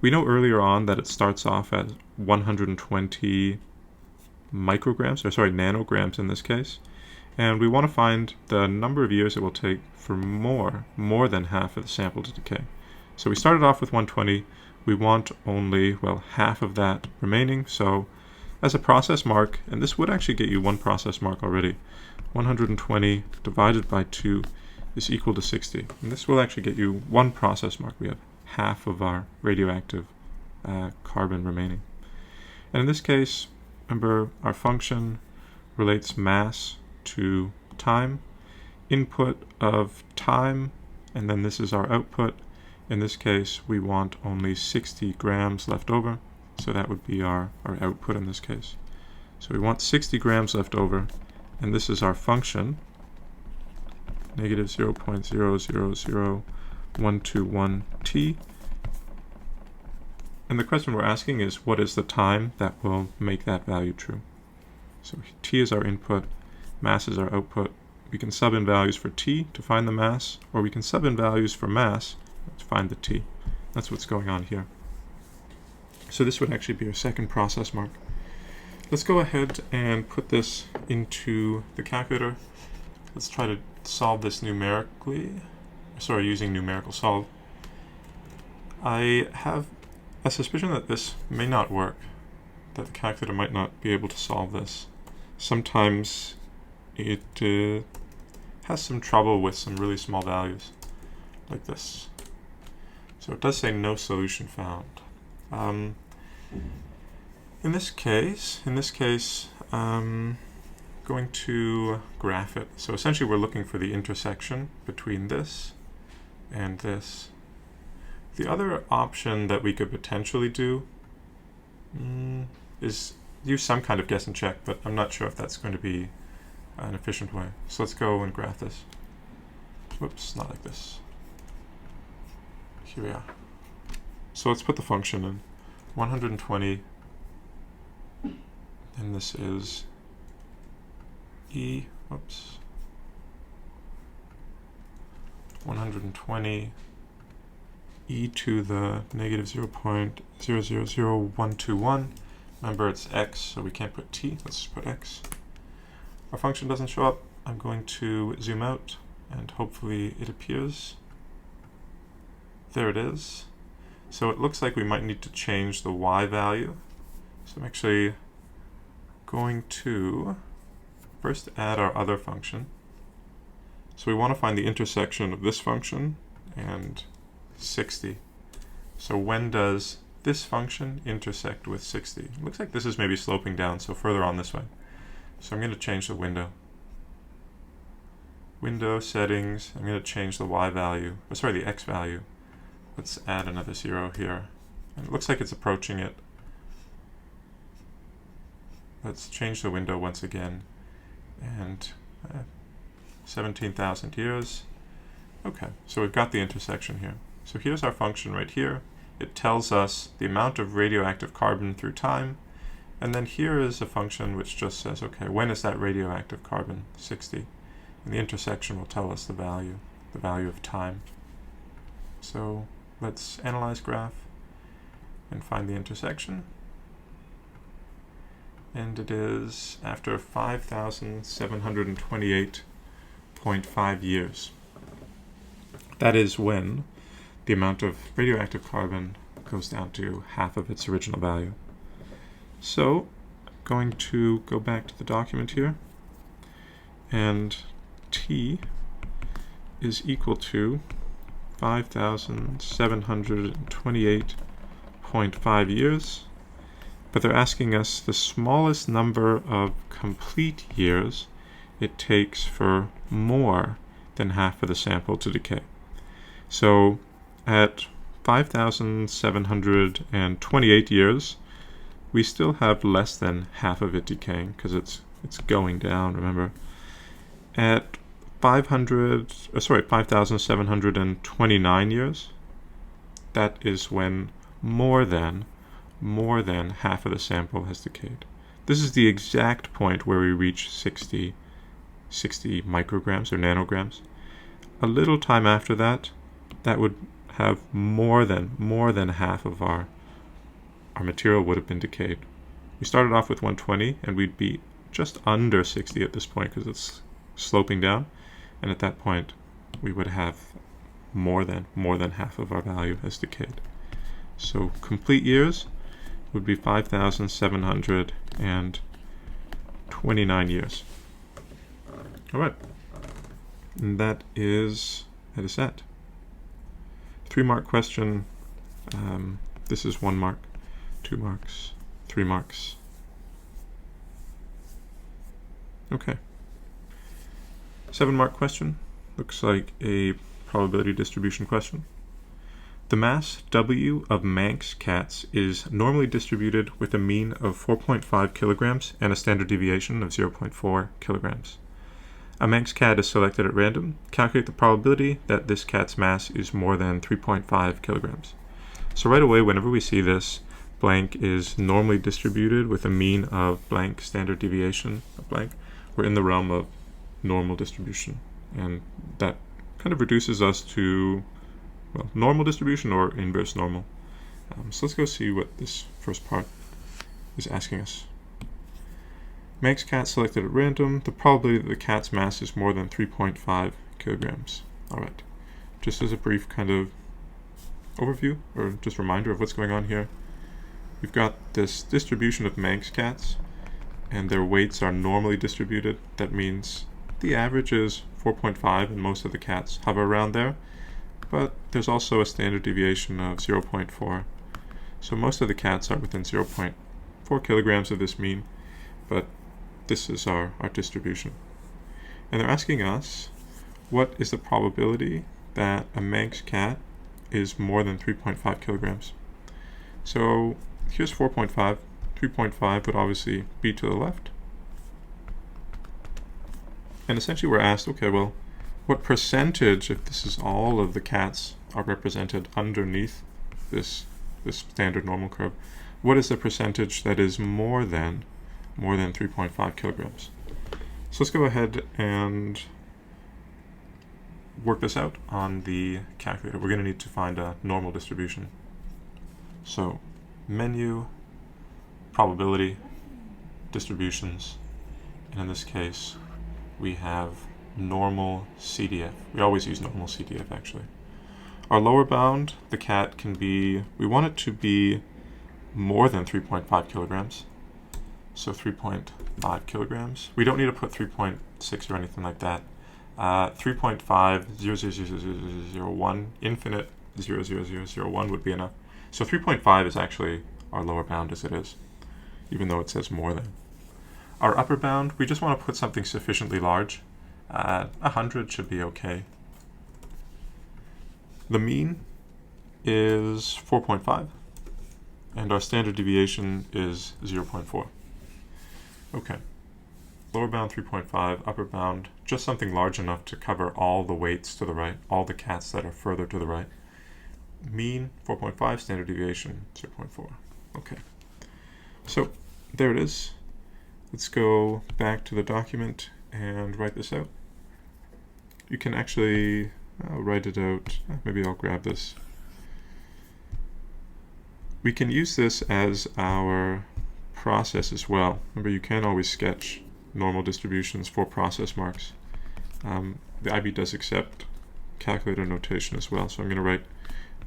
A: We know earlier on that it starts off at 120 micrograms, or sorry, nanograms in this case, and we want to find the number of years it will take for more than half of the sample to decay. So we started off with 120, we want only, well, half of that remaining, so as a process mark, and this would actually get you one process mark already, 120 divided by 2 is equal to 60. And this will actually get you one process mark. We have half of our radioactive carbon remaining. And in this case, remember, our function relates mass to time, input of time, and then this is our output. In this case, we want only 60 grams left over, so that would be our output in this case. So we want 60 grams left over, and this is our function, negative 0.000121 t. And the question we're asking is, what is the time that will make that value true? So t is our input, mass is our output. We can sub in values for t to find the mass, or we can sub in values for mass to find the t. That's what's going on here. So this would actually be our second process mark. Let's go ahead and put this into the calculator. Let's try to solve this numerically. Sorry, using numerical solve. I have a suspicion that this may not work, that the calculator might not be able to solve this. Sometimes it has some trouble with some really small values, like this. So it does say no solution found. In this case, going to graph it. So essentially we're looking for the intersection between this and this. The other option that we could potentially do is use some kind of guess and check, but I'm not sure if that's going to be an efficient way. So let's go and graph this. Whoops, not like this. Here we are. So let's put the function in. 120, and this is e, whoops, 120 e to the negative 0.000121. Remember, it's x, so we can't put t. Let's just put x. Our function doesn't show up. I'm going to zoom out, and hopefully it appears. There it is. So it looks like we might need to change the y value. So I'm actually going to first add our other function. So we want to find the intersection of this function and 60. So when does this function intersect with 60? It looks like this is maybe sloping down, so further on this way. So I'm going to change the window. Window settings, I'm going to change the y value, or sorry, the x value. Let's add another 0 here. And it looks like it's approaching it. Let's change the window once again. And 17,000 years. Okay, so we've got the intersection here. So here's our function right here. It tells us the amount of radioactive carbon through time. And then here is a function which just says, okay, when is that radioactive carbon? 60. And the intersection will tell us the value. the value of time. So let's analyze graph and find the intersection. And it is after 5,728.5 years. That is when the amount of radioactive carbon goes down to half of its original value. So I'm going to go back to the document here, and t is equal to 5,728.5 years, but they're asking us the smallest number of complete years it takes for more than half of the sample to decay. So at 5,728 years, we still have less than half of it decaying because it's going down, remember. At 5,729 years, that is when more than half of the sample has decayed. This is the exact point where we reach 60 micrograms or nanograms. A little time after that, that would have more than half of our material would have been decayed. We started off with 120, and we'd be just under 60 at this point because it's sloping down, and at that point we would have more than half of our value has decayed. So complete years would be 5,729 years. All right, and that is that. 3-mark question. This is 1 mark, 2 marks, 3 marks. Okay. 7-mark question. Looks like a probability distribution question. The mass W of Manx cats is normally distributed with a mean of 4.5 kilograms and a standard deviation of 0.4 kilograms. A Manx cat is selected at random. Calculate the probability that this cat's mass is more than 3.5 kilograms. So right away, whenever we see this, blank is normally distributed with a mean of blank, standard deviation of blank, we're in the realm of normal distribution. And that kind of reduces us to, well, normal distribution or inverse normal. So let's go see what this first part is asking us. Manx cat selected at random. The probability that the cat's mass is more than 3.5 kilograms. All right. Just as a brief kind of overview or just reminder of what's going on here, we've got this distribution of Manx cats, and their weights are normally distributed. That means the average is 4.5, and most of the cats hover around there. But there's also a standard deviation of 0.4. So most of the cats are within 0.4 kilograms of this mean, but this is our distribution. And they're asking us, what is the probability that a Manx cat is more than 3.5 kilograms? So here's 4.5. 3.5 would obviously be to the left. And essentially we're asked, okay, well, what percentage, if this is all of the cats are represented underneath this standard normal curve, what is the percentage that is more than 3.5 kilograms? So let's go ahead and work this out on the calculator. We're going to need to find a normal distribution. So menu, probability, distributions, and in this case we have normal CDF. We always use normal CDF actually. Our lower bound, the cat can be, we want it to be more than 3.5 kilograms. So 3.5 kilograms. We don't need to put 3.6 or anything like that. 3.5, 0.00001, infinite 0.0001 would be enough. So 3.5 is actually our lower bound as it is, even though it says more than. Our upper bound, we just want to put something sufficiently large. 100 should be okay. The mean is 4.5, and our standard deviation is 0.4. Okay. Lower bound 3.5, upper bound just something large enough to cover all the weights to the right, all the cats that are further to the right. Mean 4.5, standard deviation 0.4. Okay. So there it is. Let's go back to the document and write this out. You can actually, I'll write it out. Maybe I'll grab this. We can use this as our process as well. Remember, you can always sketch normal distributions for process marks. The IB does accept calculator notation as well, so I'm going to write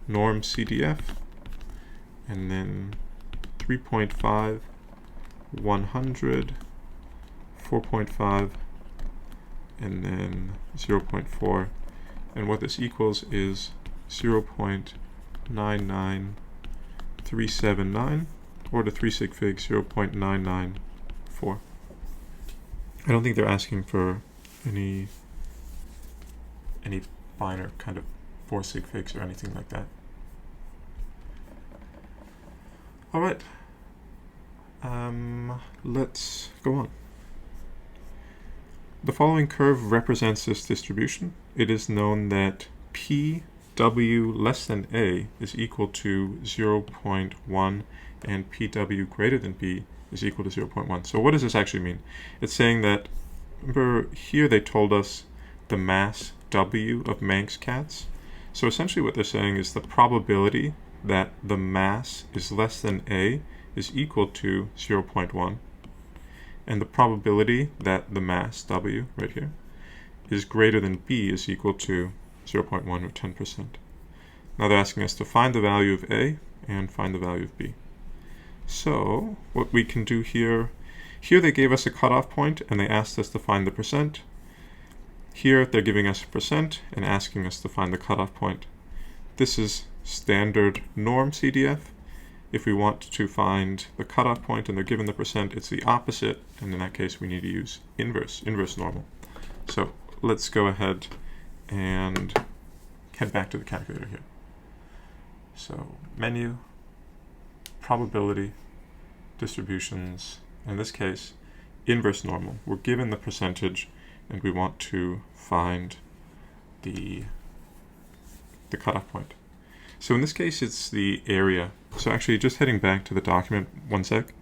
A: norm CDF, and then 3.5, 100, 4.5, and then 0.4, and what this equals is 0.99379, or to 3 sig fig 0.994. I don't think they're asking for any finer kind of 4 sig figs or anything like that. All right, let's go on. The following curve represents this distribution. It is known that PW less than A is equal to 0.1 and PW greater than B is equal to 0.1. So what does this actually mean? It's saying that, remember here they told us the mass W of Manx cats. So essentially what they're saying is the probability that the mass is less than A is equal to 0.1, and the probability that the mass W right here is greater than B is equal to 0.1 or 10%. Now they're asking us to find the value of A and find the value of B. So what we can do here they gave us a cutoff point and they asked us to find the percent. Here they're giving us a percent and asking us to find the cutoff point. This is standard norm CDF. If we want to find the cutoff point and they're given the percent, it's the opposite, and in that case we need to use inverse normal. So let's go ahead and head back to the calculator here. So menu, probability, distributions, in this case inverse normal. We're given the percentage and we want to find the cutoff point. So in this case it's the area. So actually just heading back to the document one sec.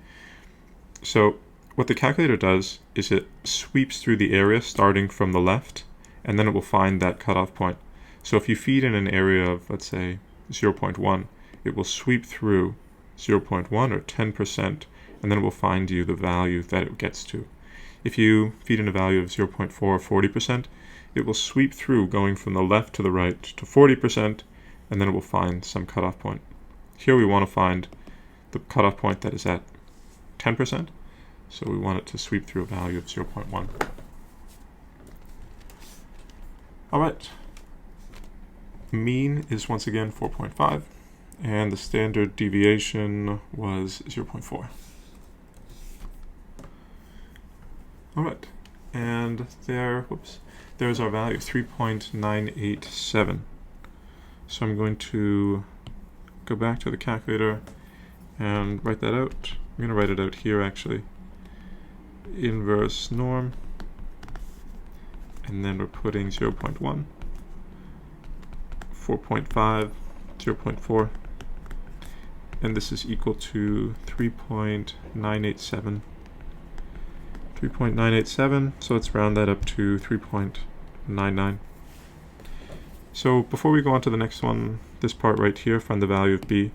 A: So what the calculator does is it sweeps through the area starting from the left, and then it will find that cutoff point. So if you feed in an area of, let's say, 0.1, it will sweep through 0.1 or 10%, and then it will find you the value that it gets to. If you feed in a value of 0.4 or 40%, it will sweep through going from the left to the right to 40%, and then it will find some cutoff point. Here we want to find the cutoff point that is at 10%, so we want it to sweep through a value of 0.1. All right, mean is once again 4.5, and the standard deviation was 0.4. All right, and there's our value, 3.987. So I'm going to go back to the calculator and write that out. I'm going to write it out here actually. Inverse norm, and then we're putting 0.1, 4.5, 0.4, and this is equal to 3.987. 3.987, so let's round that up to 3.99. So before we go on to the next one, this part right here, find the value of B.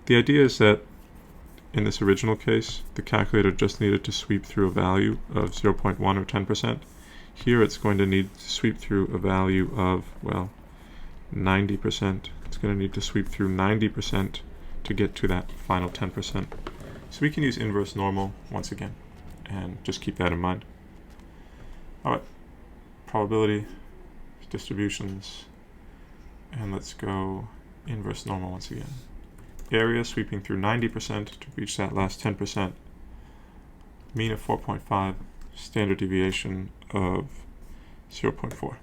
A: The idea is that in this original case, the calculator just needed to sweep through a value of 0.1 or 10%. Here it's going to need to sweep through a value of, well, 90%. It's going to need to sweep through 90% to get to that final 10%. So we can use inverse normal once again, and just keep that in mind. All right, probability, distributions, and let's go inverse normal once again. Area sweeping through 90% to reach that last 10%. Mean of 4.5, standard deviation of 0.4.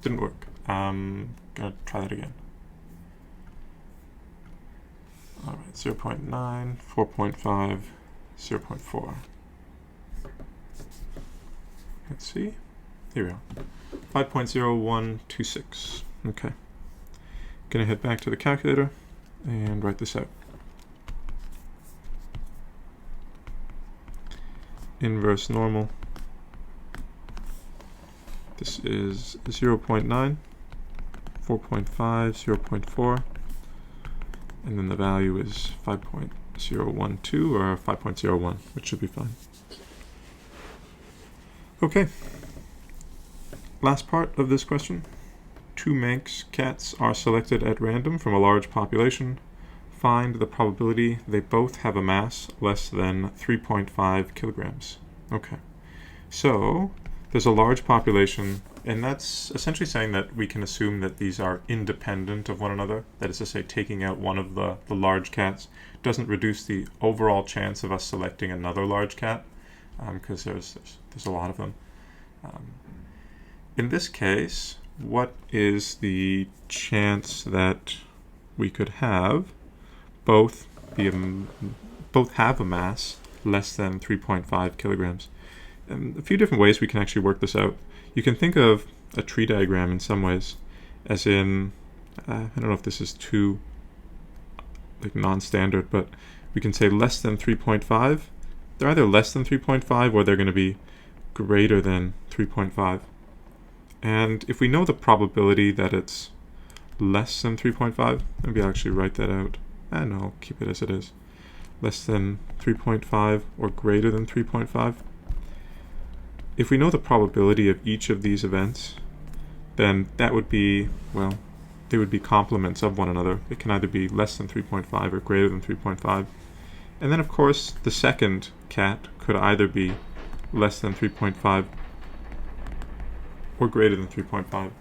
A: Didn't work. Gonna try that again. All right, 0.9, 4.5, 0.4. Let's see. Here we go. 5.0126. Okay. Gonna head back to the calculator and write this out. Inverse normal. This is 0.9, 4.5, 0.4, and then the value is 5.012 or 5.01, which should be fine. Okay, last part of this question. Two Manx cats are selected at random from a large population. Find the probability they both have a mass less than 3.5 kilograms. Okay, so there's a large population, and that's essentially saying that we can assume that these are independent of one another. That is to say, taking out one of the large cats doesn't reduce the overall chance of us selecting another large cat, because there's a lot of them. In this case, what is the chance that we could have both have a mass less than 3.5 kilograms? And a few different ways we can actually work this out. You can think of a tree diagram in some ways, as in, I don't know if this is too non-standard, but we can say less than 3.5. They're either less than 3.5 or they're going to be greater than 3.5. And if we know the probability that it's less than 3.5, maybe I'll actually write that out. And I'll keep it as it is. Less than 3.5 or greater than 3.5. If we know the probability of each of these events, then that would be, well, they would be complements of one another. It can either be less than 3.5 or greater than 3.5. And then, of course, the second cat could either be less than 3.5 or greater than 3.5.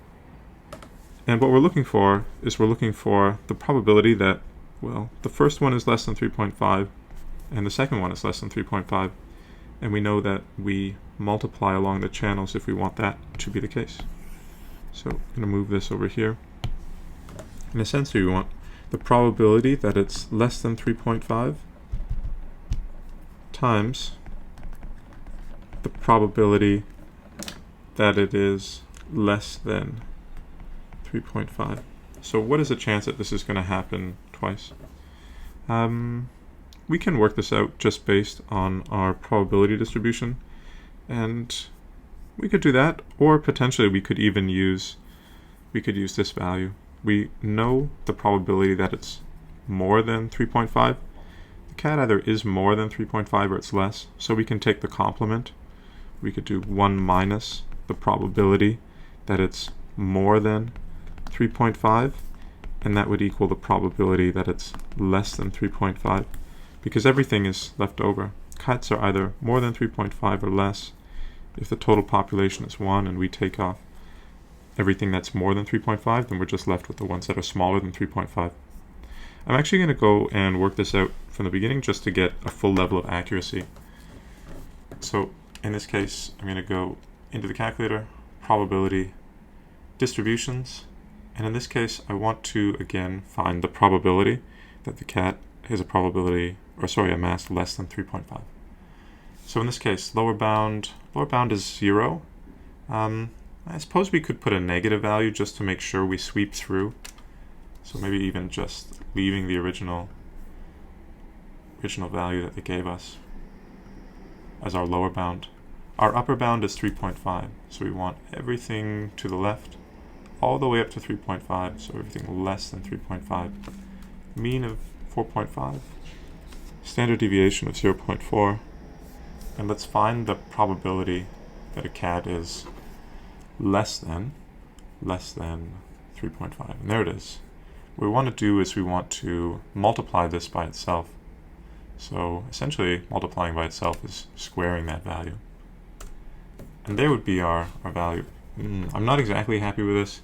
A: And what we're looking for is the probability that, well, the first one is less than 3.5 and the second one is less than 3.5. And we know that we multiply along the channels if we want that to be the case. So I'm going to move this over here. In a sense, we want the probability that it's less than 3.5 times the probability that it is less than 3.5. So what is the chance that this is going to happen twice? We can work this out just based on our probability distribution, and we could do that, or potentially we could even use this value. We know the probability that it's more than 3.5. The cat either is more than 3.5 or it's less, so we can take the complement. We could do 1 minus the probability that it's more than 3.5, and that would equal the probability that it's less than 3.5, because everything is left over. Cats are either more than 3.5 or less. If the total population is 1 and we take off everything that's more than 3.5, then we're just left with the ones that are smaller than 3.5. I'm actually going to go and work this out from the beginning just to get a full level of accuracy. So in this case, I'm going to go into the calculator, probability, distributions, and in this case I want to again find the probability that the cat has a mass less than 3.5. So in this case, lower bound is 0. I suppose we could put a negative value just to make sure we sweep through. So maybe even just leaving the original value that they gave us as our lower bound. Our upper bound is 3.5, so we want everything to the left all the way up to 3.5, so everything less than 3.5. Mean of 4.5, standard deviation of 0.4, and let's find the probability that a cat is less than 3.5, and there it is. What we want to do is we want to multiply this by itself. So essentially multiplying by itself is squaring that value. And there would be our value. I'm not exactly happy with this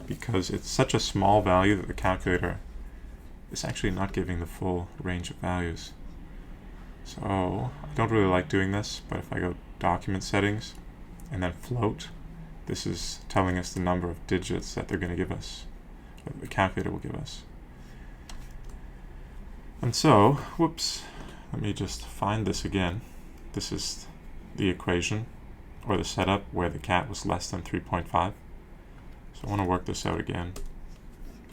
A: because it's such a small value that the calculator is actually not giving the full range of values. So I don't really like doing this, but if I go document settings and then float, this is telling us the number of digits that they're going to give us, that the calculator will give us. And so, whoops, let me just find this again. This is the equation, or the setup, where the cat was less than 3.5. So I want to work this out again.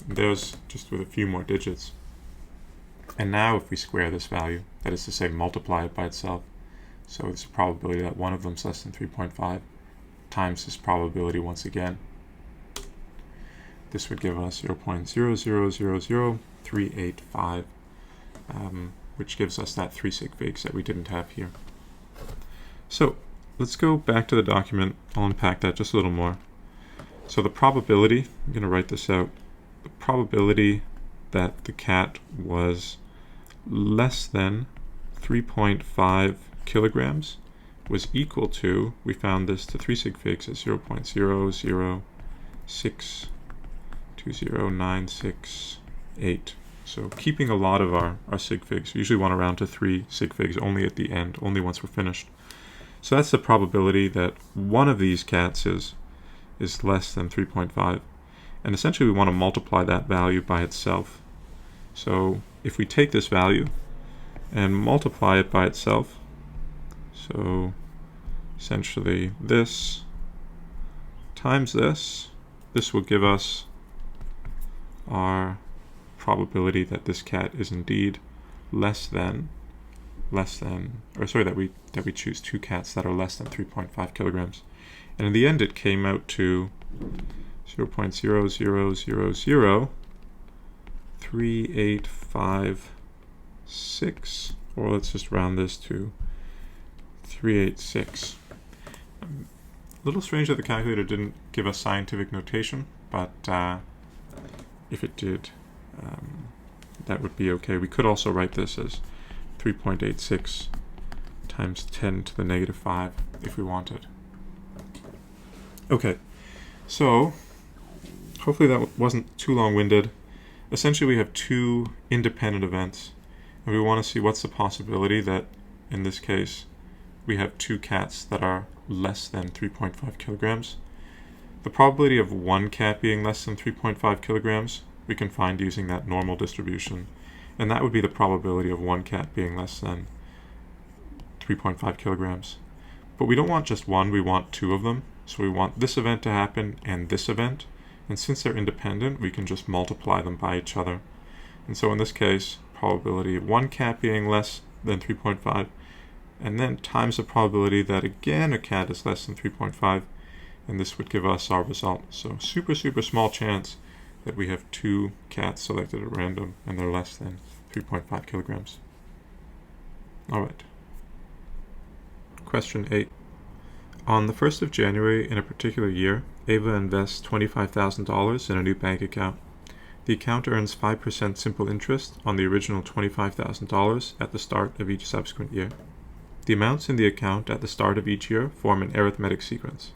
A: And there's just with a few more digits. And now if we square this value, that is to say multiply it by itself, so it's a probability that one of them is less than 3.5, times this probability once again. This would give us 0.0000385, which gives us that 3 sig figs that we didn't have here. So let's go back to the document. I'll unpack that just a little more. So the probability, I'm going to write this out, the probability that the cat was less than 3.5 kilograms was equal to, we found this to 3 sig figs as 0.006209668. So keeping a lot of our sig figs. We usually want to round to 3 sig figs only at the end, only once we're finished. So that's the probability that one of these cats is less than 3.5. And essentially we want to multiply that value by itself. So if we take this value and multiply it by itself, so essentially this times this will give us our probability that this cat is indeed that we choose 2 cats that are less than 3.5 kilograms. And in the end it came out to 0.0003856, or let's just round this to 386. A little strange that the calculator didn't give us scientific notation, but if it did, that would be okay. We could also write this as 3.86 times 10 to the negative 5 if we wanted. Okay, so hopefully that wasn't too long-winded. Essentially we have 2 independent events, and we want to see what's the possibility that, in this case, we have 2 cats that are less than 3.5 kilograms. The probability of one cat being less than 3.5 kilograms we can find using that normal distribution, and that would be the probability of one cat being less than 3.5 kilograms. But we don't want just one, we want 2 of them. So we want this event to happen and this event, and since they're independent we can just multiply them by each other. And so in this case, probability of one cat being less than 3.5, and then times the probability that again a cat is less than 3.5, and this would give us our result. So super small chance that we have 2 cats selected at random and they're less than 3.5 kilograms. Alright. Question 8. On the 1st of January in a particular year, Ava invests $25,000 in a new bank account. The account earns 5% simple interest on the original $25,000 at the start of each subsequent year. The amounts in the account at the start of each year form an arithmetic sequence.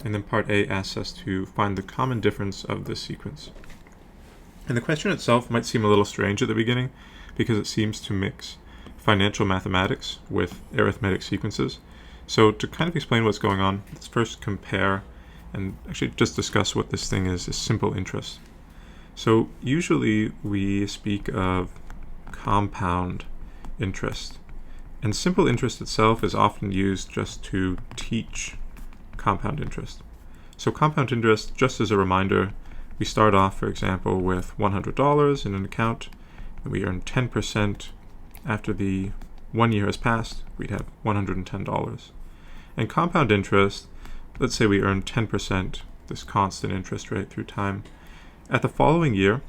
A: And then part A asks us to find the common difference of this sequence. And the question itself might seem a little strange at the beginning because it seems to mix financial mathematics with arithmetic sequences. So to kind of explain what's going on, let's first compare and actually just discuss what this thing is simple interest. So usually we speak of compound interest. And simple interest itself is often used just to teach compound interest. So compound interest, just as a reminder, we start off, for example, with $100 in an account, and we earn 10% after the 1 year has passed, we'd have $110. And compound interest, let's say we earn 10%, this constant interest rate through time. At the following year,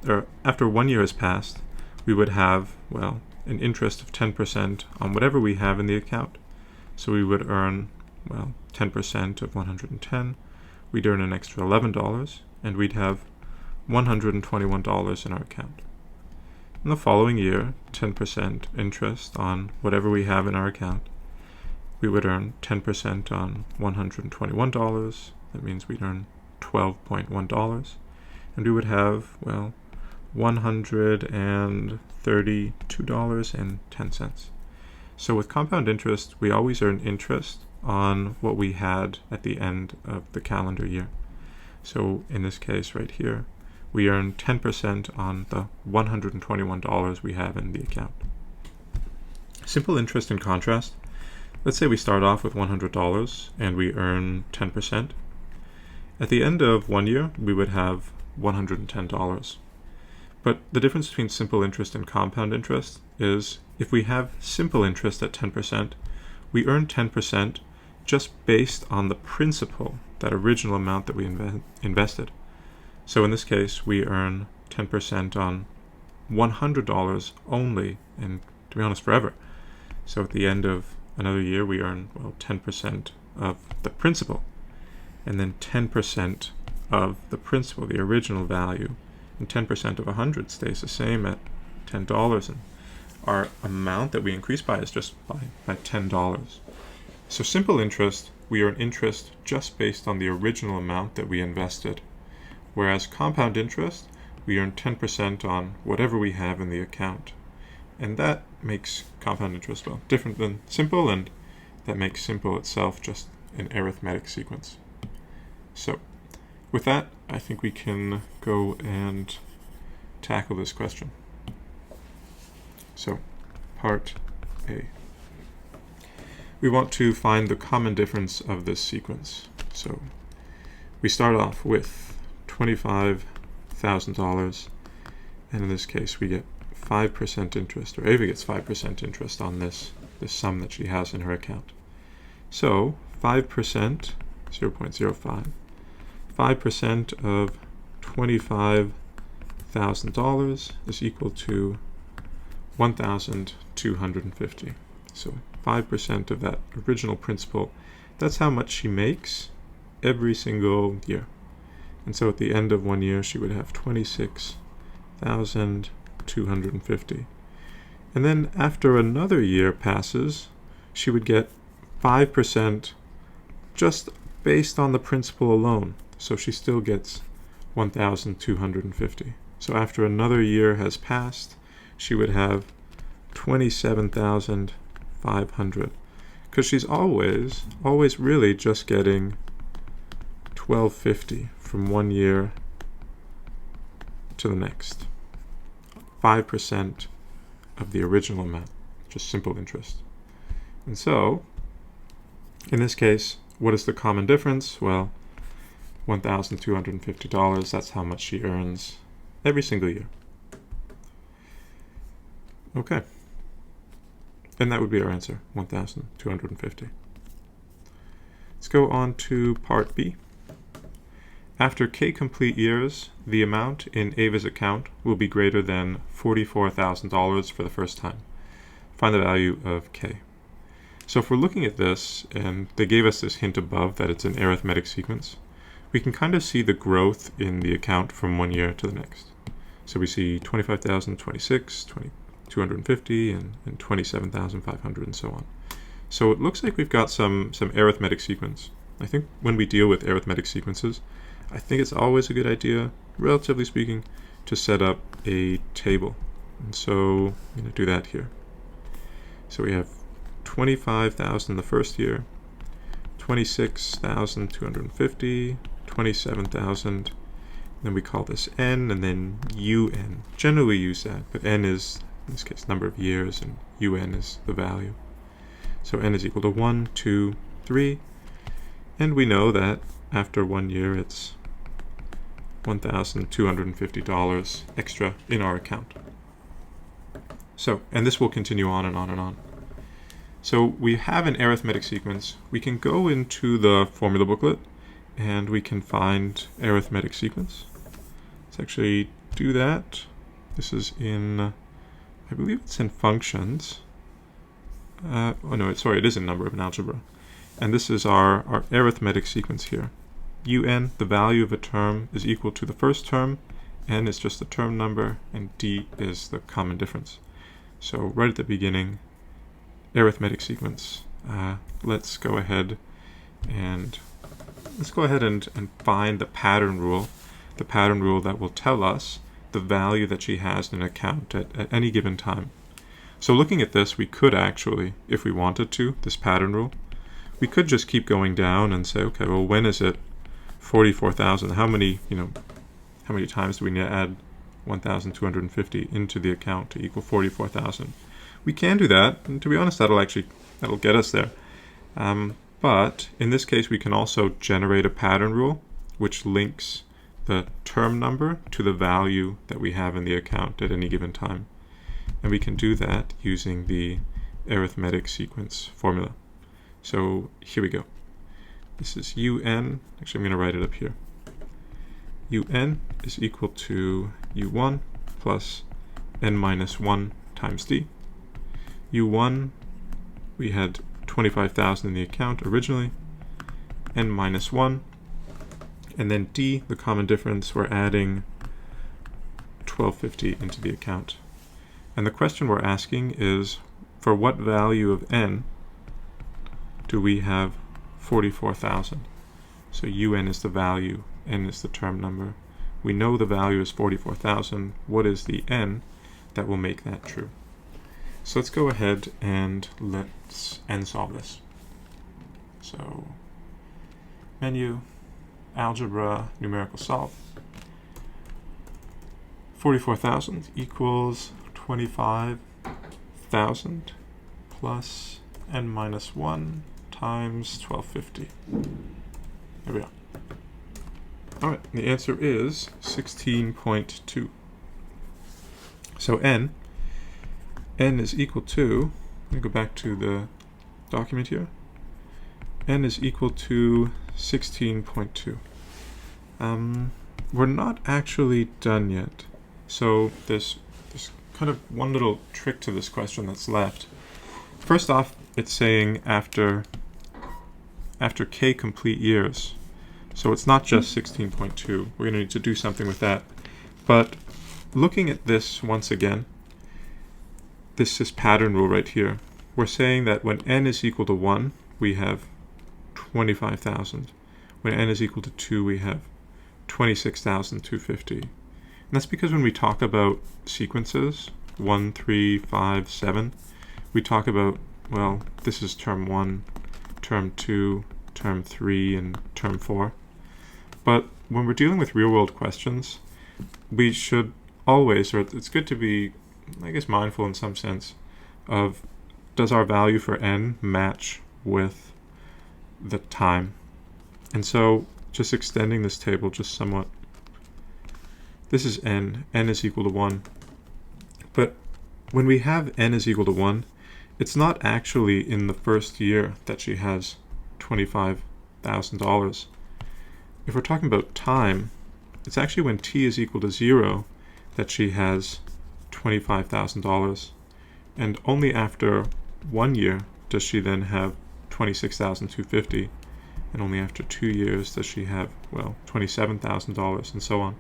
A: or after 1 year has passed, we would have, well, an interest of 10% on whatever we have in the account. So we would earn, well, 10% of 110, we'd earn an extra $11, and we'd have $121 in our account. In the following year, 10% interest on whatever we have in our account. We would earn 10% on $121, that means we'd earn $12.1, and we would have, well, $132.10. So with compound interest, we always earn interest on what we had at the end of the calendar year. So in this case right here, we earn 10% on the $121 we have in the account. Simple interest in contrast, let's say we start off with $100 and we earn 10%. At the end of 1 year, we would have $110. But the difference between simple interest and compound interest is if we have simple interest at 10%, we earn 10% just based on the principal, that original amount that we invested. So in this case, we earn 10% on $100 only, and to be honest, forever. So at the end of another year, we earn, well, 10% of the principal, and then 10% of the principal, the original value, and 10% of 100 stays the same at $10, and our amount that we increase by is just by $10. So simple interest, we earn interest just based on the original amount that we invested, whereas compound interest, we earn 10% on whatever we have in the account. And that makes compound interest, well, different than simple, and that makes simple itself just an arithmetic sequence. So with that, I think we can go and tackle this question. So part A. We want to find the common difference of this sequence. So we start off with $25,000, and in this case we get 5% interest, or Ava gets 5% interest on this sum that she has in her account. So 5%, 0.05, 5% of $25,000 is equal to 1,250. So 5% of that original principal, that's how much she makes every single year. And so at the end of 1 year, she would have 26,250. And then after another year passes, she would get 5% just based on the principal alone. So she still gets 1,250. So after another year has passed, she would have 27,500, because she's always really just getting 1,250 from 1 year to the next. 5% of the original amount, just simple interest. And so, in this case, what is the common difference? Well, $1,250, that's how much she earns every single year. Okay. And that would be our answer, 1,250. Let's go on to part B. After k complete years, the amount in Ava's account will be greater than $44,000 for the first time. Find the value of k. So if we're looking at this, and they gave us this hint above that it's an arithmetic sequence, we can kind of see the growth in the account from 1 year to the next. So we see 25,000, 26, 250, and 27,500, and so on. So it looks like we've got some arithmetic sequence. I think when we deal with arithmetic sequences, I think it's always a good idea, relatively speaking, to set up a table. And so I'm going to do that here. So we have 25,000 the first year, 26,250, 27,000, then we call this n, and then un. Generally we use that, but n is, in this case, number of years, and un is the value. So n is equal to 1, 2, 3, and we know that after 1 year it's $1,250 extra in our account. So, and this will continue on and on and on. So we have an arithmetic sequence. We can go into the formula booklet and we can find arithmetic sequence. Let's actually do that. This is in, I believe it's in functions. It is in number of an algebra. And this is our arithmetic sequence here. Un, the value of a term, is equal to the first term, n is just the term number, and d is the common difference. So right at the beginning, arithmetic sequence. Let's go ahead and find the pattern rule that will tell us the value that she has in an account at any given time. So looking at this, we could actually, if we wanted to, this pattern rule, we could just keep going down and say, okay, well, when is it 44,000? How many times do we need to add 1,250 into the account to equal 44,000? We can do that, and to be honest, that'll get us there. But in this case, we can also generate a pattern rule which links the term number to the value that we have in the account at any given time. And we can do that using the arithmetic sequence formula. So here we go. this is un, actually I'm going to write it up here. un is equal to u1 plus n minus 1 times d. u1, we had 25,000 in the account originally, n minus 1, and then d, the common difference, we're adding 1250 into the account. And the question we're asking is, for what value of n do we have 44,000? So un is the value, n is the term number. We know the value is 44,000. What is the n that will make that true? So let's go ahead and let's n solve this. So menu, algebra, numerical solve. 44,000 equals 25,000 plus n minus 1 times 1250. There we go. Alright, the answer is 16.2. So n is equal to, let me go back to the document here, n is equal to 16.2. We're not actually done yet. So there's kind of one little trick to this question that's left. First off, it's saying after k complete years. So it's not just 16.2. We're going to need to do something with that. But looking at this once again, this is pattern rule right here. We're saying that when n is equal to 1, we have 25,000. When n is equal to 2, we have 26,250. And that's because when we talk about sequences, 1, 3, 5, 7, we talk about, well, this is term 1, term 2, term 3, and term 4. But when we're dealing with real-world questions, we should always, or it's good to be, I guess, mindful in some sense of, does our value for n match with the time? And so just extending this table just somewhat, this is n is equal to 1. But when we have n is equal to 1, it's not actually in the first year that she has $25,000. If we're talking about time, it's actually when t is equal to 0 that she has $25,000. And only after 1 year does she then have 26,250. And only after 2 years does she have, well, $27,000, and so on.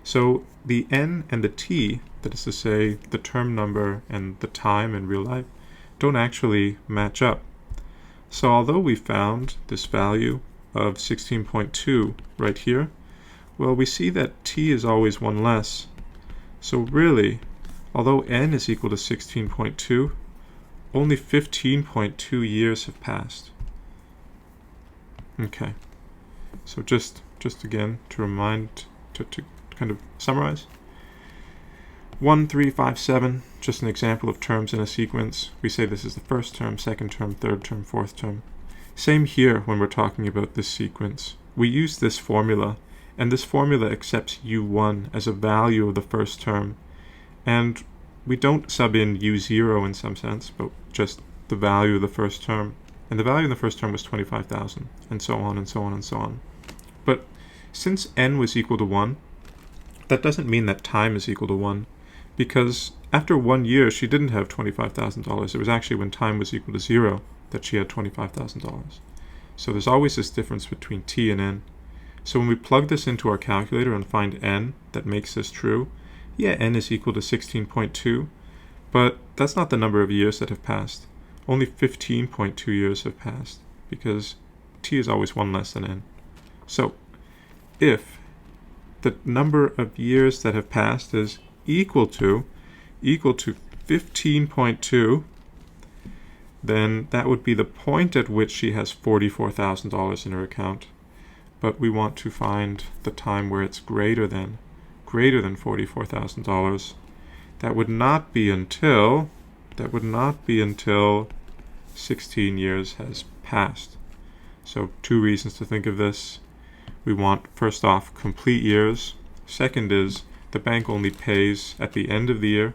A: So the n and the t, that is to say the term number and the time in real life, don't actually match up. So although we found this value of 16.2 right here, well, we see that t is always 1 less. So really, although n is equal to 16.2, only 15.2 years have passed. Okay, so just again to remind, to kind of summarize. 1, 3, 5, 7, just an example of terms in a sequence. We say this is the first term, second term, third term, fourth term. Same here when we're talking about this sequence. We use this formula, and this formula accepts u1 as a value of the first term. And we don't sub in u0 in some sense, but just the value of the first term. And the value in the first term was 25,000, and so on and so on and so on. But since n was equal to 1, that doesn't mean that time is equal to 1, because after 1 year she didn't have $25,000. It was actually when time was equal to 0 that she had $25,000. So there's always this difference between t and n. So when we plug this into our calculator and find n that makes this true, yeah, n is equal to 16.2, but that's not the number of years that have passed. Only 15.2 years have passed, because t is always 1 less than n. So if the number of years that have passed is equal to 15.2, then that would be the point at which she has $44,000 in her account. But we want to find the time where it's greater than $44,000. That would not be until 16 years has passed. So 2 reasons to think of this. We want, first off, complete years. Second is the bank only pays at the end of the year.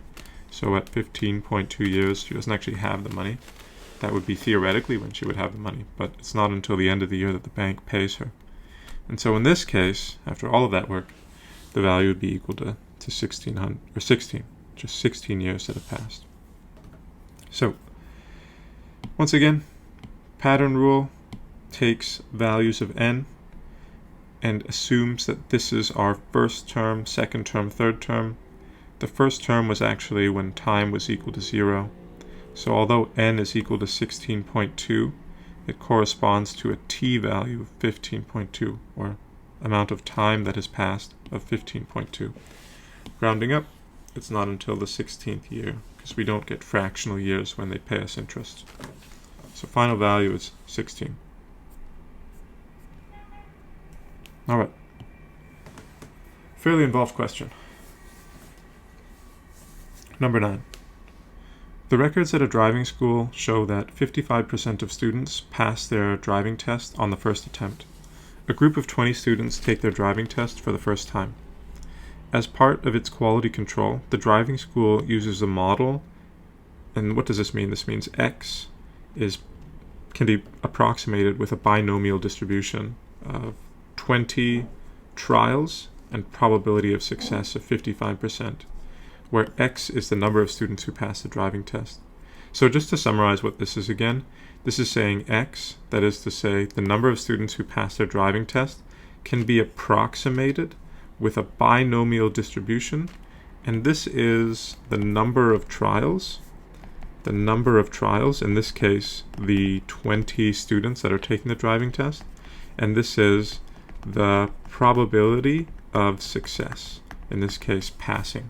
A: So at 15.2 years, she doesn't actually have the money. That would be theoretically when she would have the money, but it's not until the end of the year that the bank pays her. And so in this case, after all of that work, the value would be equal to 1600, or 16, just 16 years that have passed. So, once again, pattern rule takes values of n and assumes that this is our first term, second term, third term. The first term was actually when time was equal to 0. So although n is equal to 16.2, it corresponds to a t value of 15.2, or amount of time that has passed of 15.2. Rounding up, it's not until the 16th year, because we don't get fractional years when they pay us interest. So final value is 16. Alright. Fairly involved question. Number 9. The records at a driving school show that 55% of students pass their driving test on the first attempt. A group of 20 students take their driving test for the first time. As part of its quality control, the driving school uses a model. And what does this mean? This means x can be approximated with a binomial distribution of 20 trials and probability of success of 55%, where x is the number of students who pass the driving test. So just to summarize what this is again, this is saying x, that is to say the number of students who pass their driving test, can be approximated with a binomial distribution, and this is the number of trials. The number of trials, in this case, the 20 students that are taking the driving test, and this is the probability of success, in this case, passing.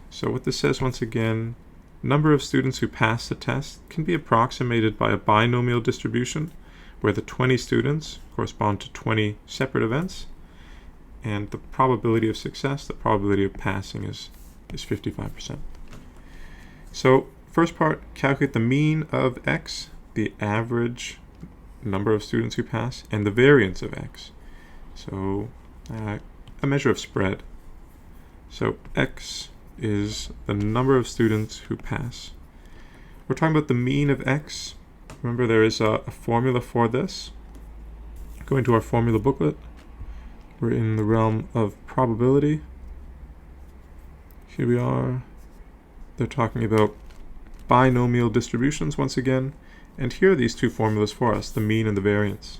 A: So what this says, once again, number of students who pass the test can be approximated by a binomial distribution, where the 20 students correspond to 20 separate events, and the probability of success, the probability of passing, is 55%. So first part, calculate the mean of x, the average number of students who pass, and the variance of x. So a measure of spread. So x is the number of students who pass. We're talking about the mean of x. Remember, there is a formula for this. Go into our formula booklet. We're in the realm of probability. Here we are. They're talking about binomial distributions once again. And here are these two formulas for us, the mean and the variance.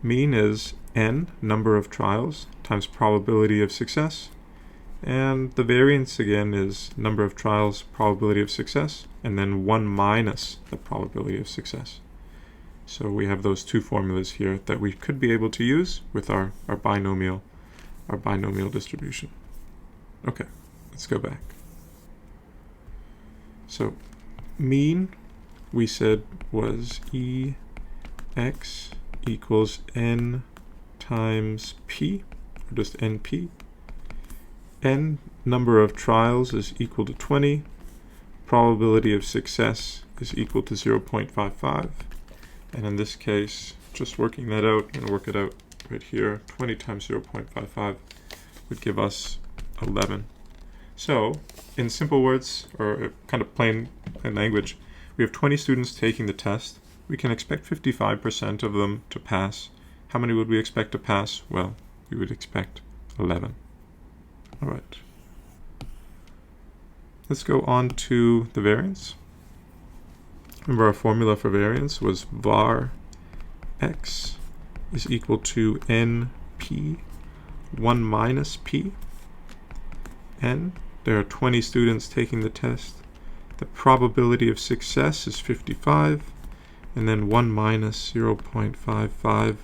A: Mean is n, number of trials, times probability of success. And the variance again is number of trials, probability of success, and then 1 minus the probability of success. So we have those two formulas here that we could be able to use with our binomial distribution. Okay, let's go back. So mean, we said, was ex equals n times p, or just np. N, number of trials, is equal to 20. Probability of success is equal to 0.55. And in this case, just working that out, I'm going to work it out right here. 20 times 0.55 would give us 11. So, in simple words, or kind of plain language, we have 20 students taking the test. We can expect 55% of them to pass. How many would we expect to pass? Well, we would expect 11. All right. Let's go on to the variance. Remember, our formula for variance was var x is equal to np 1 minus p. N, there are 20 students taking the test. The probability of success is 55, and then 1 minus 0.55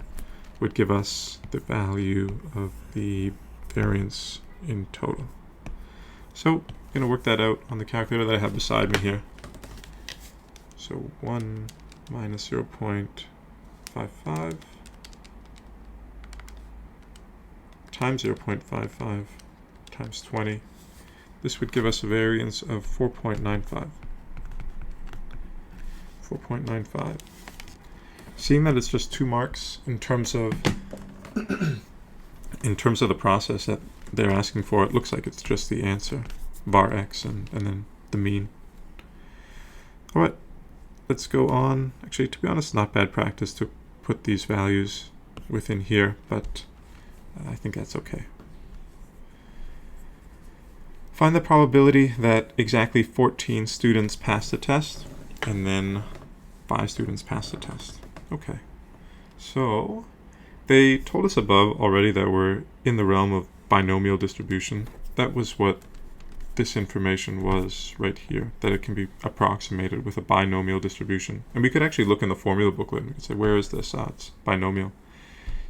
A: would give us the value of the variance in total. So I'm going to work that out on the calculator that I have beside me here. So 1 minus 0.55 times 0.55 times 20. This would give us a variance of 4.95. 4.95. Seeing that it's just 2 marks in terms of the process that they're asking for, it looks like it's just the answer, var x, and then the mean. All right, let's go on. Actually, to be honest, not bad practice to put these values within here, but I think that's okay. Find the probability that exactly 14 students pass the test, and then 5 students pass the test. Okay, so they told us above already that we're in the realm of binomial distribution. That was what this information was right here, that it can be approximated with a binomial distribution. And we could actually look in the formula booklet and we could say, where is this? It's binomial.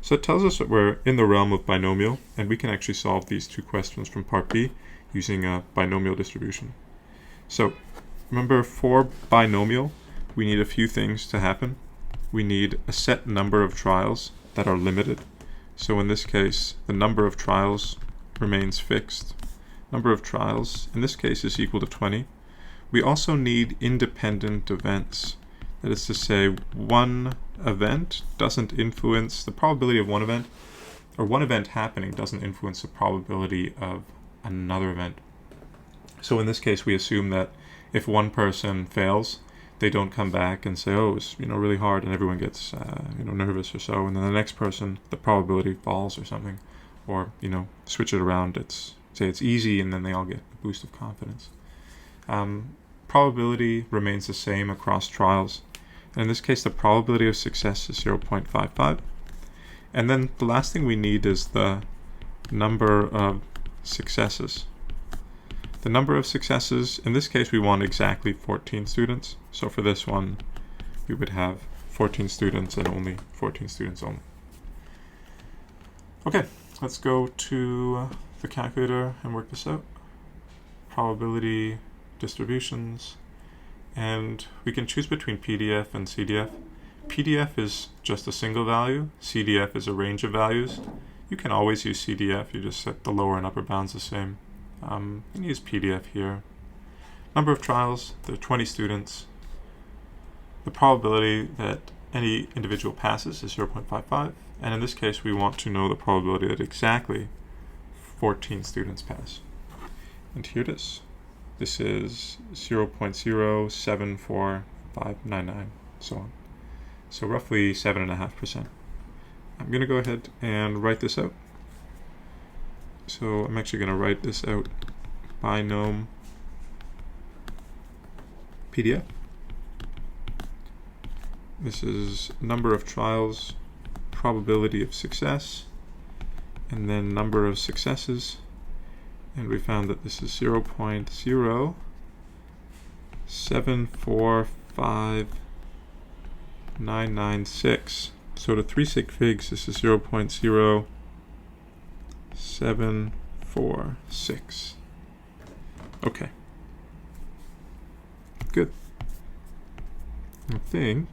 A: So it tells us that we're in the realm of binomial, and we can actually solve these 2 questions from part B using a binomial distribution. So remember, for binomial, we need a few things to happen. We need a set number of trials that are limited. So in this case, the number of trials remains fixed. Number of trials, in this case, is equal to 20. We also need independent events. That is to say, one event doesn't influence the probability of one event, or one event happening doesn't influence the probability of another event. So in this case, we assume that if one person fails, they don't come back and say, oh, it's really hard, and everyone gets nervous or so, and then the next person, the probability falls or something, or switch it around. Say it's easy, and then they all get a boost of confidence. Probability remains the same across trials. And in this case, the probability of success is 0.55. And then the last thing we need is the number of successes. The number of successes, in this case, we want exactly 14 students. So for this one, we would have 14 students and only 14 students only. Okay, let's go to the calculator and work this out. Probability distributions, and we can choose between PDF and CDF. PDF is just a single value, CDF is a range of values. You can always use CDF, you just set the lower and upper bounds the same. And use PDF here. Number of trials, there are 20 students. The probability that any individual passes is 0.55, and in this case we want to know the probability that exactly 14 students pass. And here it is. This is 0.074599, so on. So roughly 7.5%. I'm going to go ahead and write this out. So I'm actually going to write this out binom PDF. This is number of trials, probability of success, and then number of successes. And we found that this is 0.0745996. So to 3 sig figs, this is 0.0746. Okay. Good. I think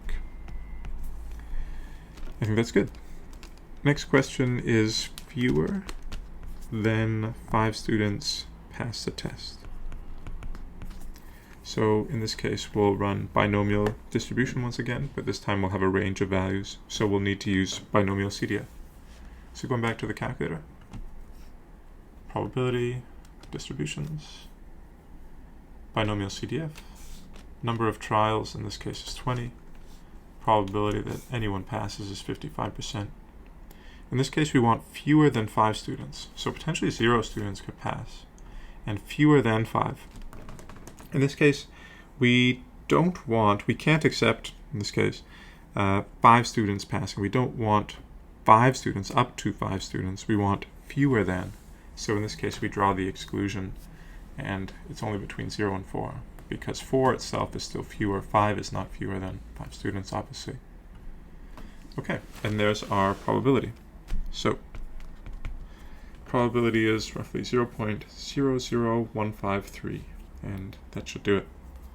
A: that's good. Next question is fewer than 5 students pass the test. So in this case, we'll run binomial distribution once again, but this time we'll have a range of values, so we'll need to use binomial CDF. So going back to the calculator, probability distributions, binomial CDF, number of trials in this case is 20, probability that anyone passes is 55%. In this case, we want fewer than 5 students, so potentially 0 students could pass, and fewer than 5. In this case, we can't accept, in this case, 5 students passing. We don't want 5 students, up to 5 students. We want fewer than. So in this case, we draw the exclusion, and it's only between 0 and 4, because 4 itself is still fewer. 5 is not fewer than 5 students, obviously. Okay, and there's our probability. So probability is roughly 0.00153, and that should do it.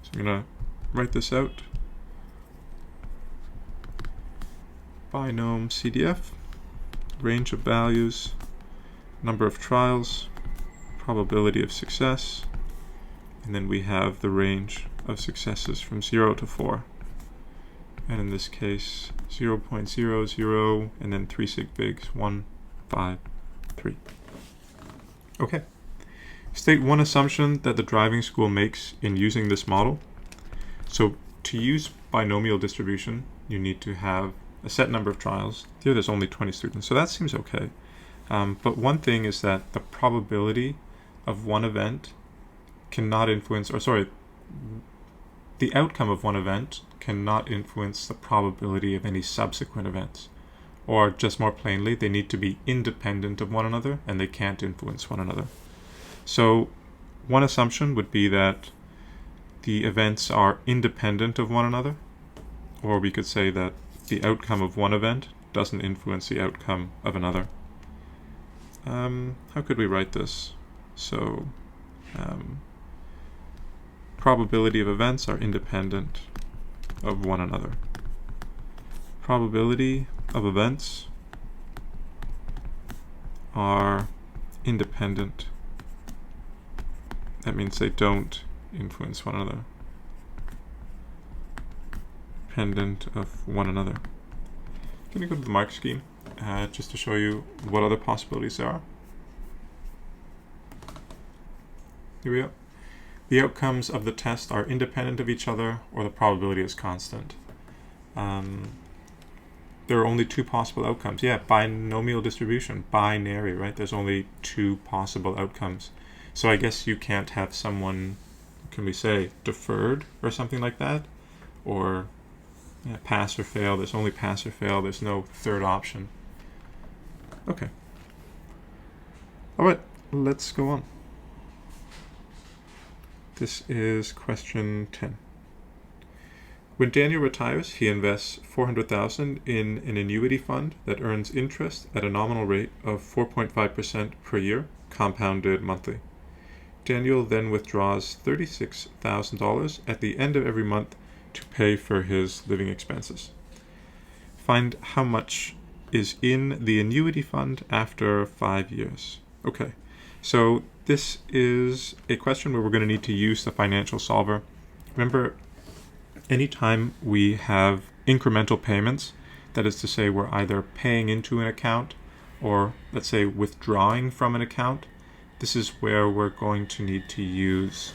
A: So I'm going to write this out. Binom CDF, range of values, number of trials, probability of success, and then we have the range of successes from 0 to 4. And in this case, 0.00 and then 3 sig figs, 1, 5, 3. Okay. State one assumption that the driving school makes in using this model. So to use binomial distribution, you need to have a set number of trials. Here there's only 20 students, so that seems okay. But one thing is that the probability of one event cannot influence, or sorry, the outcome of one event cannot influence the probability of any subsequent events. Or just more plainly, they need to be independent of one another and they can't influence one another. So one assumption would be that the events are independent of one another, or we could say that the outcome of one event doesn't influence the outcome of another. How could we write this? So probability of events are independent of one another. Probability of events are independent. That means they don't influence one another. Independent of one another. I'm going to go to the mark scheme just to show you what other possibilities there are. Here we go. The outcomes of the test are independent of each other, or the probability is constant. There are only two possible outcomes. Yeah, binomial distribution, binary, right? There's only two possible outcomes. So I guess you can't have someone, can we say, deferred or something like that? Or yeah, pass or fail. There's only pass or fail. There's no third option. Okay. All right, let's go on. This is question 10. When Daniel retires, he invests $400,000 in an annuity fund that earns interest at a nominal rate of 4.5% per year, compounded monthly. Daniel then withdraws $36,000 at the end of every month to pay for his living expenses. Find how much is in the annuity fund after 5 years. Okay, so this is a question where we're going to need to use the financial solver. Remember, anytime we have incremental payments, that is to say we're either paying into an account or, let's say, withdrawing from an account, this is where we're going to need to use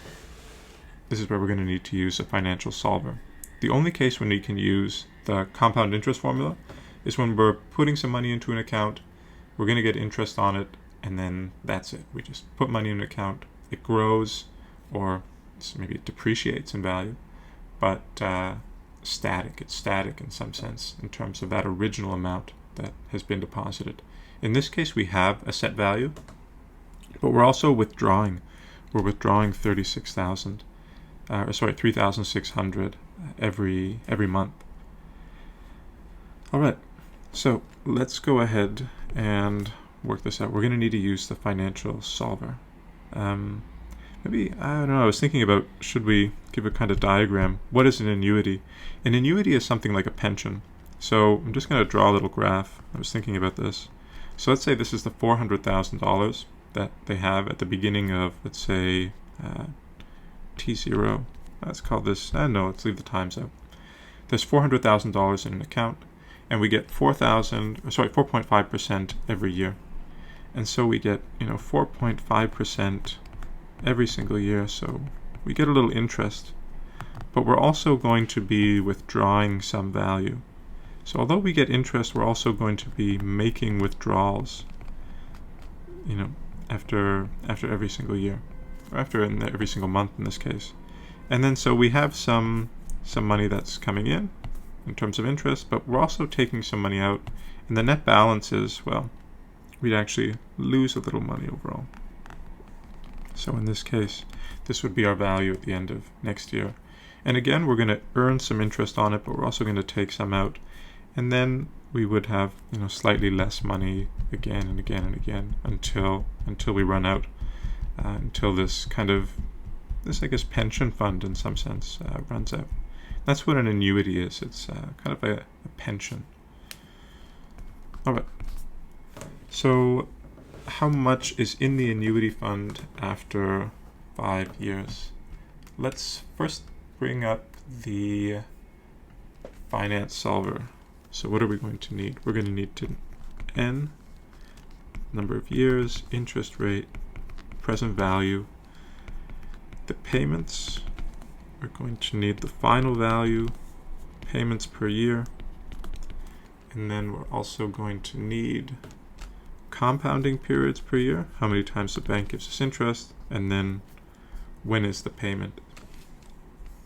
A: a financial solver. The only case when we can use the compound interest formula is when we're putting some money into an account, we're going to get interest on it, and then that's it. We just put money in an account, it grows, or maybe it depreciates in value, but it's static in some sense in terms of that original amount that has been deposited. In this case, we have a set value, but we're also withdrawing. We're withdrawing $3,600 every month. All right, so let's go ahead and work this out. We're going to need to use the financial solver. Maybe, I don't know, I was thinking about, should we give a kind of diagram? What is an annuity? An annuity is something like a pension. So I'm just going to draw a little graph. I was thinking about this. So let's say this is the $400,000 that they have at the beginning of, let's say, T0. Let's call this, no, let's leave the times out. There's $400,000 in an account, and we get 4.5% every year. And so we get, 4.5% every single year, so we get a little interest. But we're also going to be withdrawing some value. So although we get interest, we're also going to be making withdrawals, after every single year, or every single month in this case. And then so we have some money that's coming in terms of interest, but we're also taking some money out, and the net balance is, well, we'd actually lose a little money overall. So in this case, this would be our value at the end of next year. And again, we're going to earn some interest on it, but we're also going to take some out. And then we would have, slightly less money again and again and again until we run out, until this I guess, pension fund in some sense runs out. That's what an annuity is. It's kind of a pension. All right. So how much is in the annuity fund after 5 years? Let's first bring up the finance solver. So what are we going to need? We're going to need n, number of years, interest rate, present value, the payments. We're going to need the final value, payments per year. And then we're also going to need compounding periods per year, how many times the bank gives us interest, and then when is the payment.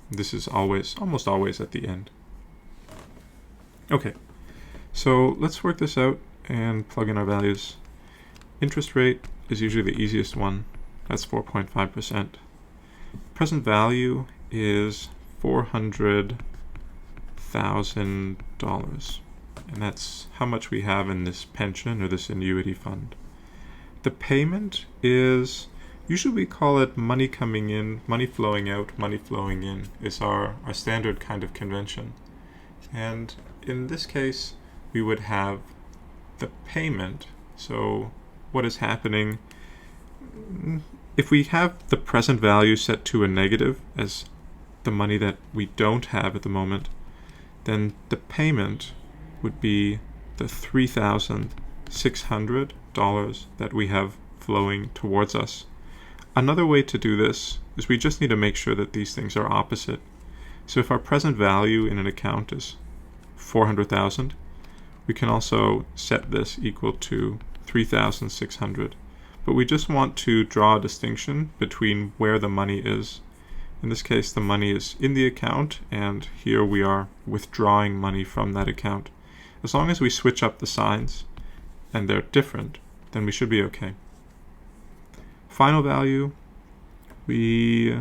A: This is almost always at the end. Okay, so let's work this out and plug in our values. Interest rate is usually the easiest one. That's 4.5%. Present value is $400,000. And that's how much we have in this pension or this annuity fund. The payment is, usually we call it money coming in, money flowing out, money flowing in is our standard kind of convention. And in this case, we would have the payment. So what is happening, if we have the present value set to a negative as the money that we don't have at the moment, then the payment would be the $3,600 that we have flowing towards us. Another way to do this is we just need to make sure that these things are opposite. So if our present value in an account is 400,000, we can also set this equal to 3,600. But we just want to draw a distinction between where the money is. In this case, the money is in the account, and here we are withdrawing money from that account. As long as we switch up the signs and they're different, then we should be okay. Final value, we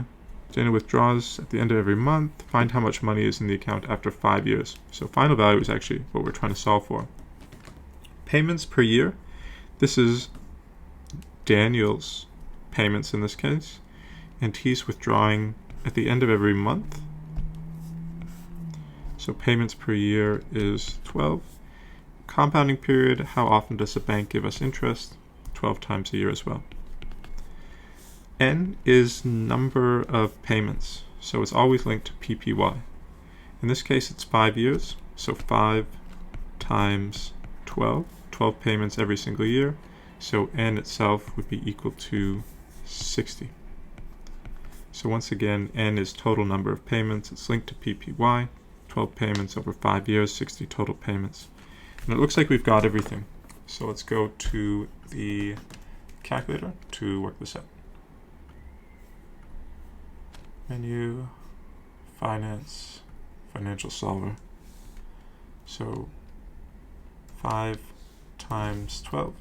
A: generate withdraws at the end of every month, find how much money is in the account after 5 years. So final value is actually what we're trying to solve for. Payments per year, this is Daniel's payments in this case, and he's withdrawing at the end of every month. So payments per year is 12. Compounding period, how often does the bank give us interest? 12 times a year as well. N is number of payments, so it's always linked to PPY. In this case, it's 5 years, so 5 times 12, 12 payments every single year, so N itself would be equal to 60. So once again, N is total number of payments, it's linked to PPY, 12 payments over 5 years, 60 total payments. And it looks like we've got everything. So let's go to the calculator to work this out. Menu, finance, financial solver. So 5 times 12.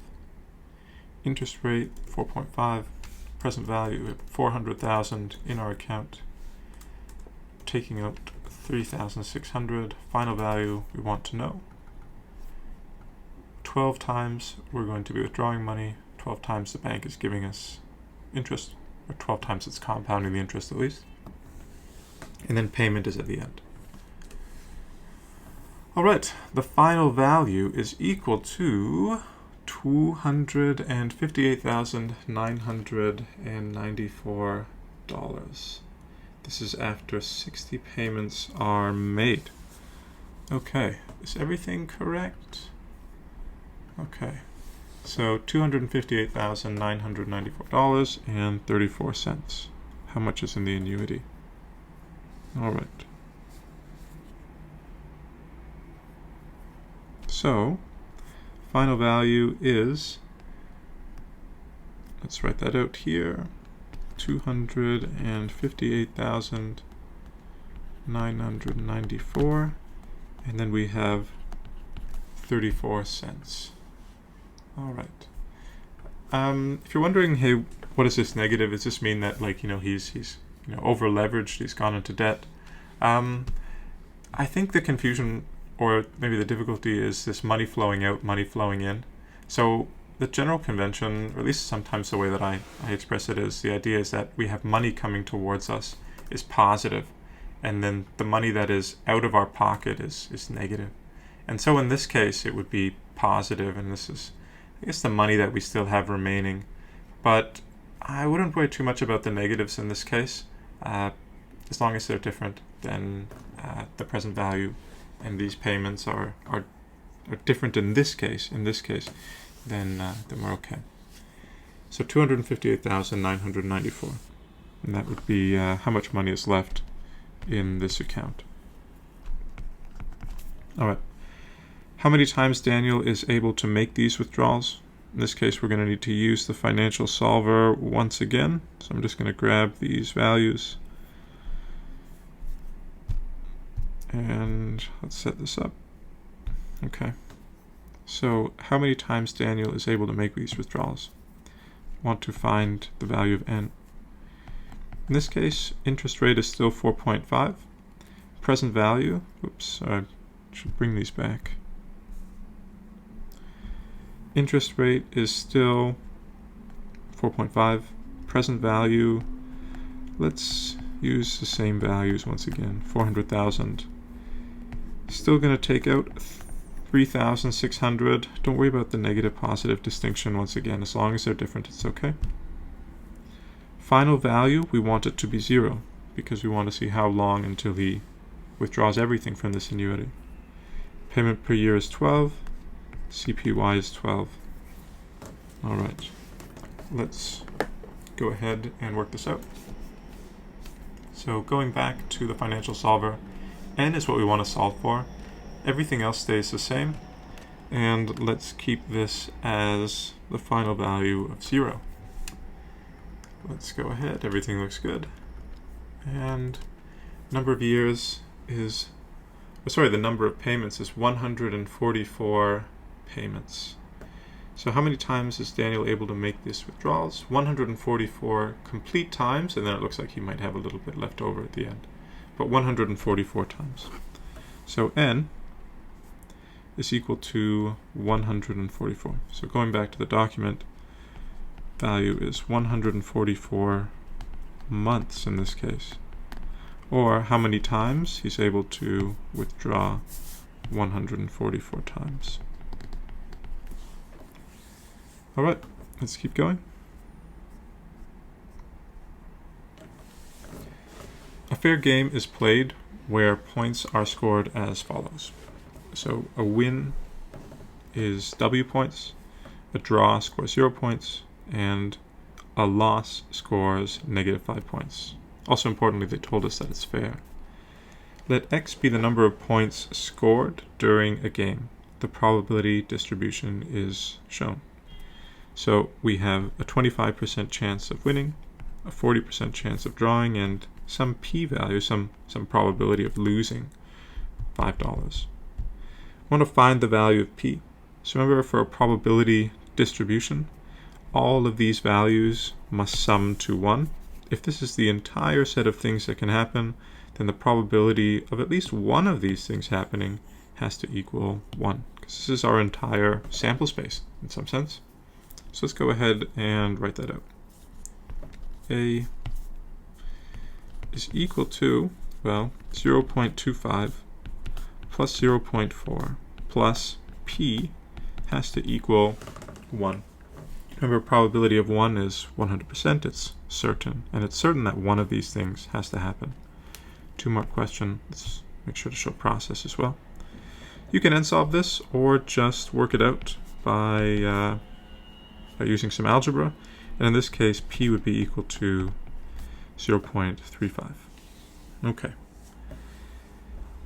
A: Interest rate 4.5. Present value at 400,000 in our account. Taking out 3,600. Final value we want to know. 12 times we're going to be withdrawing money. 12 times the bank is giving us interest, or 12 times it's compounding the interest at least. And then payment is at the end. All right, the final value is equal to $258,994. This is after 60 payments are made. Okay, is everything correct? Okay, so $258,994.34. How much is in the annuity? All right. So, final value is, let's write that out here, $258,994, and then we have 34 cents. All right. If you're wondering, hey, what is this negative? Does this mean that, like, he's over leveraged, he's gone into debt? I think the confusion, or maybe the difficulty, is this money flowing out, money flowing in. So the general convention, or at least sometimes the way that I express it, is the idea is that we have money coming towards us is positive, and then the money that is out of our pocket is negative. And so in this case, it would be positive, and this is, I guess, the money that we still have remaining. But I wouldn't worry too much about the negatives in this case, as long as they're different than the present value, and these payments are different in this case, then we're okay. So 258,994, and that would be how much money is left in this account. All right. How many times Daniel is able to make these withdrawals? In this case, we're going to need to use the financial solver once again. So I'm just going to grab these values. And let's set this up. Okay. So how many times Daniel is able to make these withdrawals? I want to find the value of n. In this case, interest rate is still 4.5. Present value, oops, I should bring these back. Interest rate is still 4.5. Present value, let's use the same values once again, 400,000. Still going to take out 3,600. Don't worry about the negative positive distinction once again. As long as they're different, it's okay. Final value, we want it to be 0 because we want to see how long until he withdraws everything from this annuity. Payment per year is 12. CPY is 12. All right, let's go ahead and work this out. So going back to the financial solver, n is what we want to solve for. Everything else stays the same. And let's keep this as the final value of 0. Let's go ahead. Everything looks good. And number of years is, the number of payments is 144 payments. So how many times is Daniel able to make these withdrawals? 144 complete times, and then it looks like he might have a little bit left over at the end. But 144 times. So n is equal to 144. So going back to the document, value is 144 months in this case. Or how many times he's able to withdraw 144 times. All right, let's keep going. A fair game is played where points are scored as follows. So a win is W points, a draw scores 0 points, and a loss scores -5 points. Also importantly, they told us that it's fair. Let x be the number of points scored during a game. The probability distribution is shown. So we have a 25% chance of winning, a 40% chance of drawing, and some p-value, some probability of losing $5. I want to find the value of p. So remember, for a probability distribution, all of these values must sum to 1. If this is the entire set of things that can happen, then the probability of at least one of these things happening has to equal 1, because this is our entire sample space in some sense. So let's go ahead and write that out. A is equal to, 0.25 plus 0.4 plus p has to equal 1. Remember, probability of 1 is 100%, it's certain, and it's certain that one of these things has to happen. 2-mark question, let's make sure to show process as well. You can end solve this or just work it out by using some algebra, and in this case p would be equal to 0.35. Okay.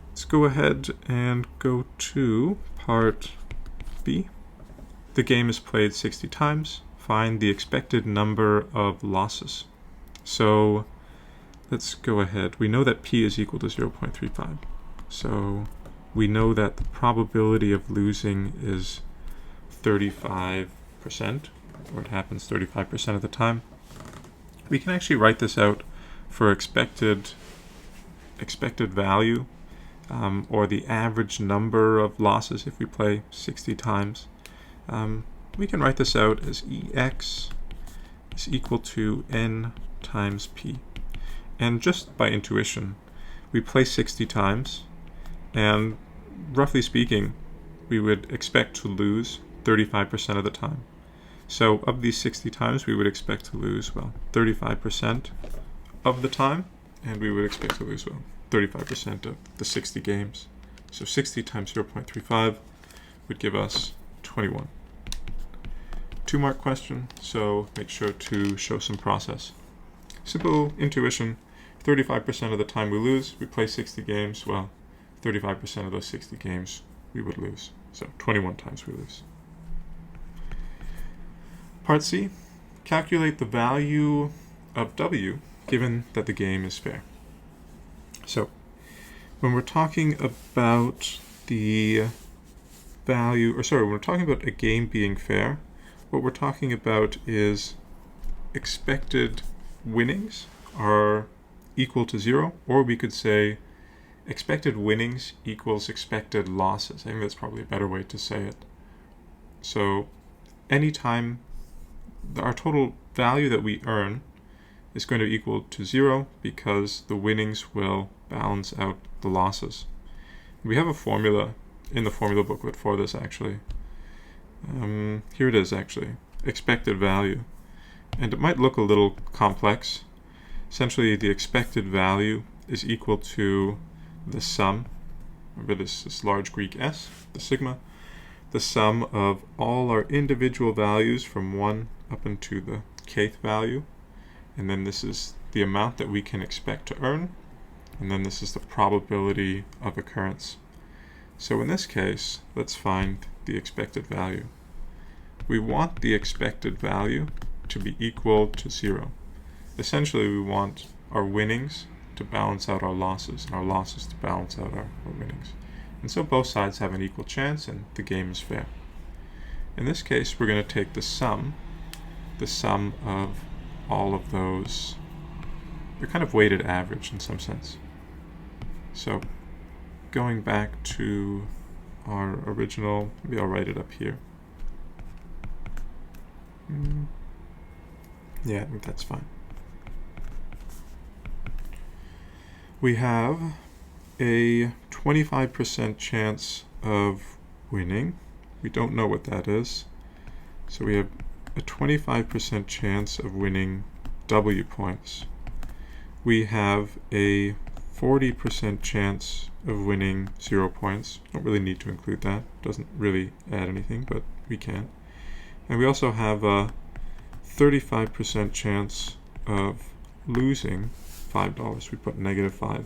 A: Let's go ahead and go to part B. The game is played 60 times. Find the expected number of losses. So let's go ahead. We know that p is equal to 0.35. So we know that the probability of losing is 35%, or it happens 35% of the time. We can actually write this out for expected value, or the average number of losses if we play 60 times. We can write this out as EX is equal to N times P. And just by intuition, we play 60 times, and roughly speaking, we would expect to lose 35% of the time. So of these 60 times, we would expect to lose, 35% of the time, and we would expect to lose, 35% of the 60 games. So 60 times 0.35 would give us 21. 2-mark question, so make sure to show some process. Simple intuition, 35% of the time we lose, we play 60 games, 35% of those 60 games we would lose. So 21 times we lose. Part C, calculate the value of W given that the game is fair. So when we're talking about when we're talking about a game being fair, what we're talking about is expected winnings are equal to 0, or we could say expected winnings equals expected losses. I think that's probably a better way to say it. So anytime our total value that we earn is going to equal to 0 because the winnings will balance out the losses. We have a formula in the formula booklet for this actually. Here it is actually, expected value. And it might look a little complex. Essentially the expected value is equal to the sum, remember this large Greek S, the sigma, the sum of all our individual values from 1 up into the kth value, and then this is the amount that we can expect to earn, and then this is the probability of occurrence. So in this case, let's find the expected value. We want the expected value to be equal to 0. Essentially, we want our winnings to balance out our losses, and our losses to balance out our winnings. And so both sides have an equal chance, and the game is fair. In this case, we're going to take the sum of all of those. They're kind of weighted average in some sense. So going back to our original, maybe I'll write it up here. Yeah, I think that's fine. We have a 25% chance of winning. We don't know what that is. So we have a 25% chance of winning W points. We have a 40% chance of winning 0 points. Don't really need to include that. Doesn't really add anything, but we can. And we also have a 35% chance of losing $5. We put -5.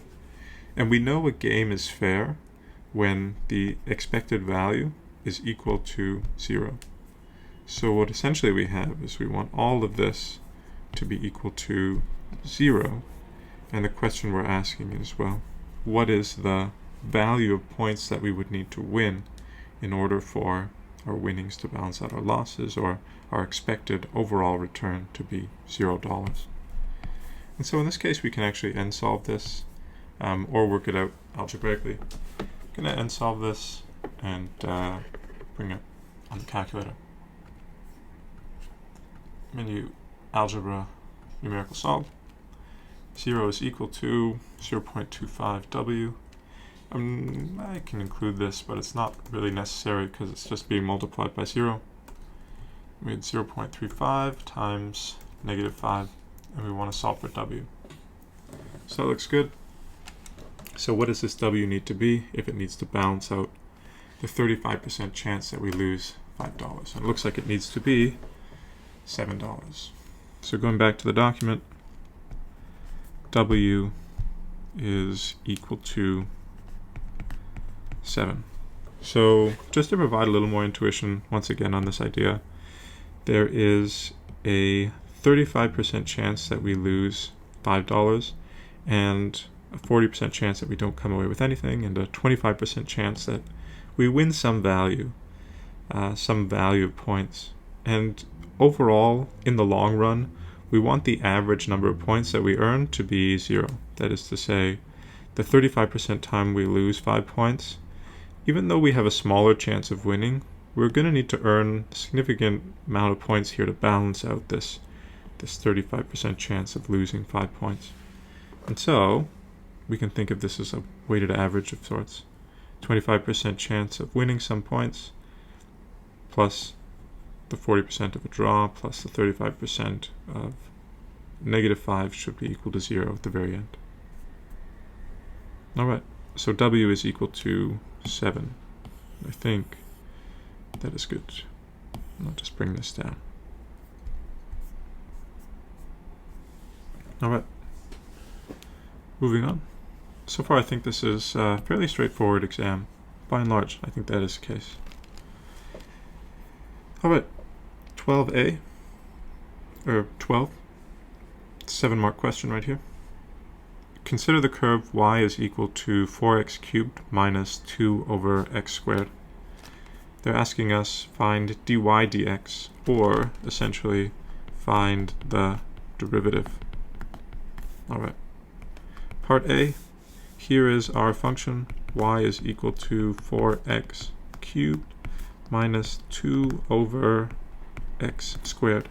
A: And we know a game is fair when the expected value is equal to 0. So what essentially we have is we want all of this to be equal to 0. And the question we're asking is, well, what is the value of points that we would need to win in order for our winnings to balance out our losses, or our expected overall return to be $0? And so in this case, we can actually end solve this, or work it out algebraically. I'm going to end solve this and bring it on the calculator. Menu, algebra, numerical solve. 0 is equal to 0.25 W. I can include this, but it's not really necessary because it's just being multiplied by 0. We had 0.35 times -5, and we want to solve for W. So that looks good. So what does this W need to be if it needs to balance out the 35% chance that we lose $5? And it looks like it needs to be $7. So going back to the document, W is equal to 7. So just to provide a little more intuition once again on this idea, there is a 35% chance that we lose $5, and a 40% chance that we don't come away with anything, and a 25% chance that we win some value of points. And overall, in the long run, we want the average number of points that we earn to be 0. That is to say, the 35% time we lose 5 points, even though we have a smaller chance of winning, we're going to need to earn a significant amount of points here to balance out this 35% chance of losing 5 points. And so we can think of this as a weighted average of sorts. 25% chance of winning some points, plus the 40% of a draw, plus the 35% of -5 should be equal to 0 at the very end. Alright, so W is equal to 7. I think that is good. I'll just bring this down. Alright, moving on. So far I think this is a fairly straightforward exam. By and large, I think that is the case. Alright, 12a, or 12, 7-mark question right here. Consider the curve y is equal to 4x cubed minus 2 over x squared. They're asking us find dy dx, or essentially find the derivative. Alright, part A, here is our function y is equal to 4x cubed minus 2 over x squared.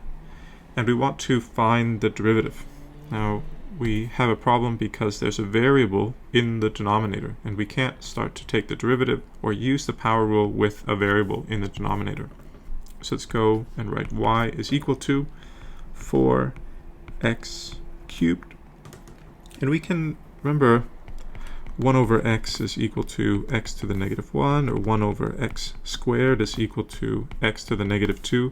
A: And we want to find the derivative. Now, we have a problem because there's a variable in the denominator, and we can't start to take the derivative or use the power rule with a variable in the denominator. So let's go and write y is equal to 4x cubed. And we can remember 1 over x is equal to x to the negative 1, or 1 over x squared is equal to x to the negative 2.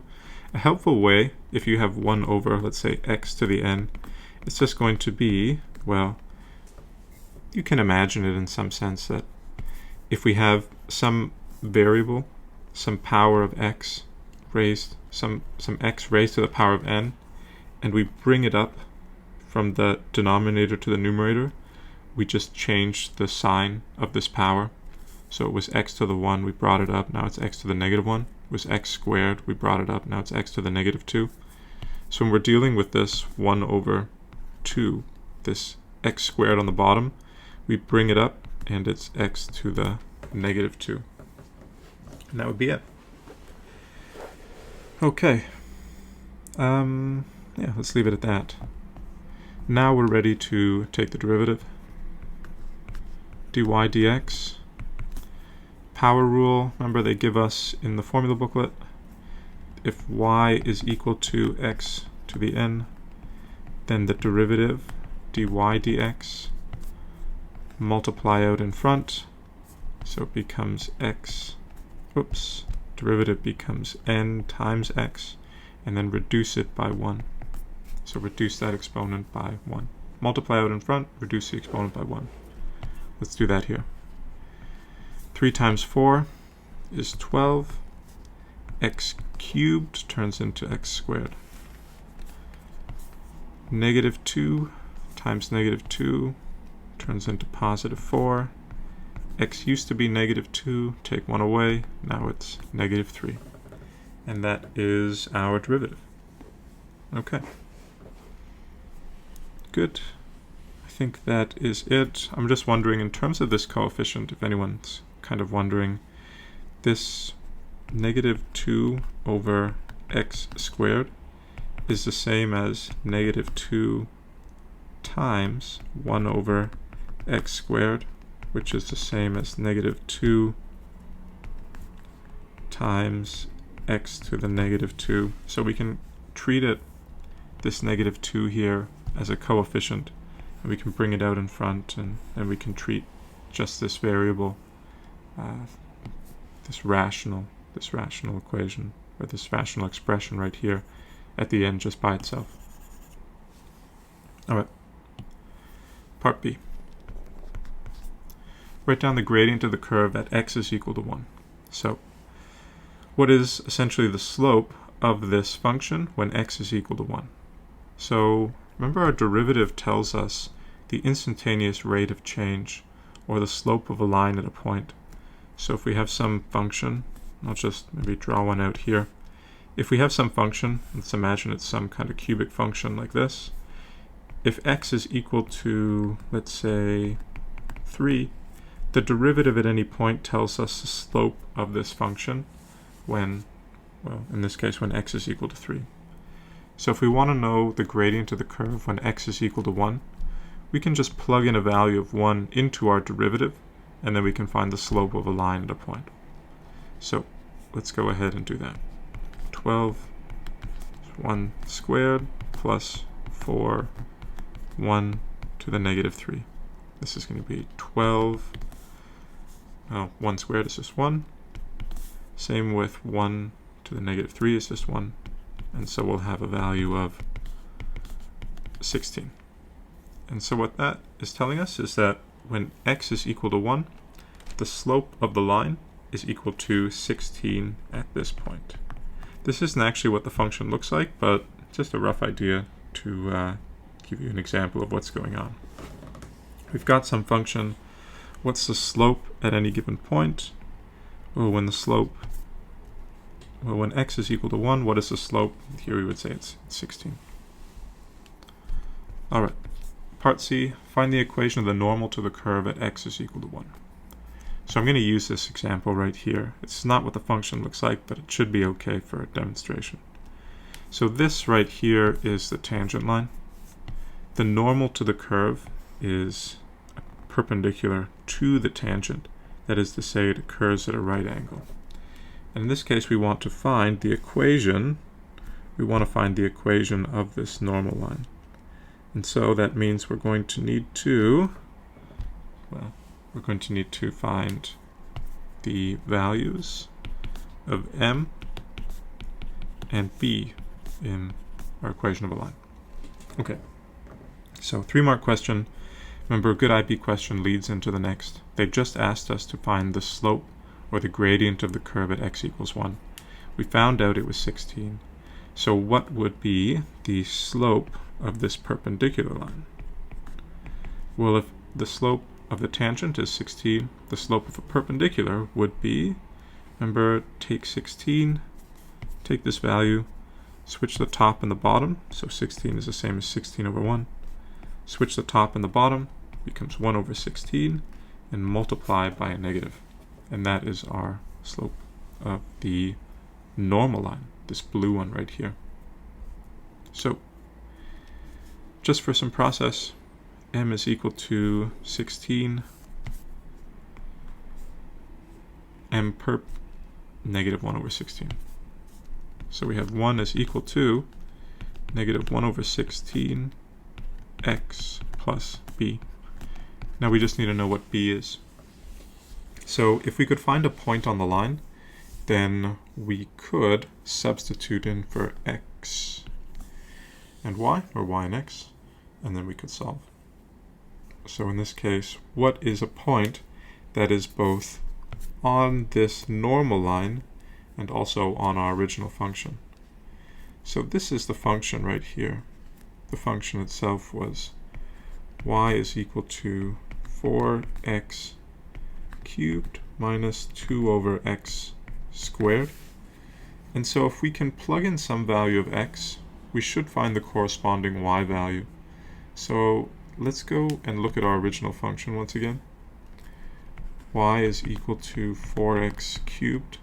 A: A helpful way, if you have 1 over, let's say, x to the n, it's just going to be, well, you can imagine it in some sense that if we have some variable, some power of x raised, some x raised to the power of n, and we bring it up from the denominator to the numerator, we just changed the sign of this power. So it was x to the 1, we brought it up, now it's x to the negative 1. It was x squared, we brought it up, now it's x to the negative 2. So when we're dealing with this 1 over 2, this x squared on the bottom, we bring it up, and it's x to the negative 2. And that would be it. Okay. Yeah, let's leave it at that. Now we're ready to take the derivative. Dy dx. Power rule, remember they give us in the formula booklet, if y is equal to x to the n, then the derivative dy dx, multiply out in front, so it becomes x, derivative becomes n times x, and then reduce it by 1. So reduce that exponent by 1. Multiply out in front, reduce the exponent by 1. Let's do that here. 3 times 4 is 12. X cubed turns into x squared. Negative 2 times negative 2 turns into positive 4. X used to be negative 2, take 1 away, now it's negative 3. And that is our derivative. Okay. Good. I think that is it. I'm just wondering, in terms of this coefficient, if anyone's kind of wondering, this negative 2 over x squared is the same as negative 2 times 1 over x squared, which is the same as negative 2 times x to the negative 2. So we can treat it, this negative 2 here, as a coefficient, and we can bring it out in front, and we can treat just this variable, this rational equation, or this rational expression right here at the end just by itself. Alright, part B. Write down the gradient of the curve at x is equal to 1. So, what is essentially the slope of this function when x is equal to 1? So, remember our derivative tells us the instantaneous rate of change, or the slope of a line at a point. So if we have some function, I'll just maybe draw one out here. If we have some function, let's imagine it's some kind of cubic function like this. If x is equal to, let's say, 3, the derivative at any point tells us the slope of this function when, well, in this case, when x is equal to 3. So if we want to know the gradient of the curve when x is equal to 1, we can just plug in a value of 1 into our derivative, and then we can find the slope of a line at a point. So let's go ahead and do that. 12 1 squared plus 4 1 to the negative 3. This is going to be 12, 1 squared is just 1. Same with 1 to the negative 3 is just 1. And so we'll have a value of 16. And so what that is telling us is that when x is equal to 1, the slope of the line is equal to 16 at this point. This isn't actually what the function looks like, but just a rough idea to give you an example of what's going on. We've got some function. What's the slope at any given point? Well, when x is equal to 1, what is the slope? Here we would say it's 16. Alright, part C, find the equation of the normal to the curve at x is equal to 1. So I'm going to use this example right here. It's not what the function looks like, but it should be okay for a demonstration. So this right here is the tangent line. The normal to the curve is perpendicular to the tangent. That is to say, it occurs at a right angle. And in this case, we want to find the equation. We want to find the equation of this normal line. And so that means we're going to need to, find the values of m and b in our equation of a line. Okay, so 3-mark question. Remember, a good IB question leads into the next. They've just asked us to find the slope or the gradient of the curve at x equals 1. We found out it was 16. So what would be the slope of this perpendicular line? Well, if the slope of the tangent is 16, the slope of a perpendicular would be, remember, take 16, take this value, switch the top and the bottom, so 16 is the same as 16 over 1. Switch the top and the bottom, becomes 1 over 16, and multiply by a negative. And that is our slope of the normal line, this blue one right here. So, just for some process, m is equal to 16, m perp, negative 1 over 16. So we have 1 is equal to negative 1 over 16 x plus b. Now we just need to know what b is. So if we could find a point on the line, then we could substitute in for x and y, or y and x, and then we could solve. So in this case, what is a point that is both on this normal line and also on our original function? So this is the function right here. The function itself was y is equal to 4x cubed minus 2 over x squared. And so if we can plug in some value of x, we should find the corresponding y value. So let's go and look at our original function once again. Y is equal to 4x cubed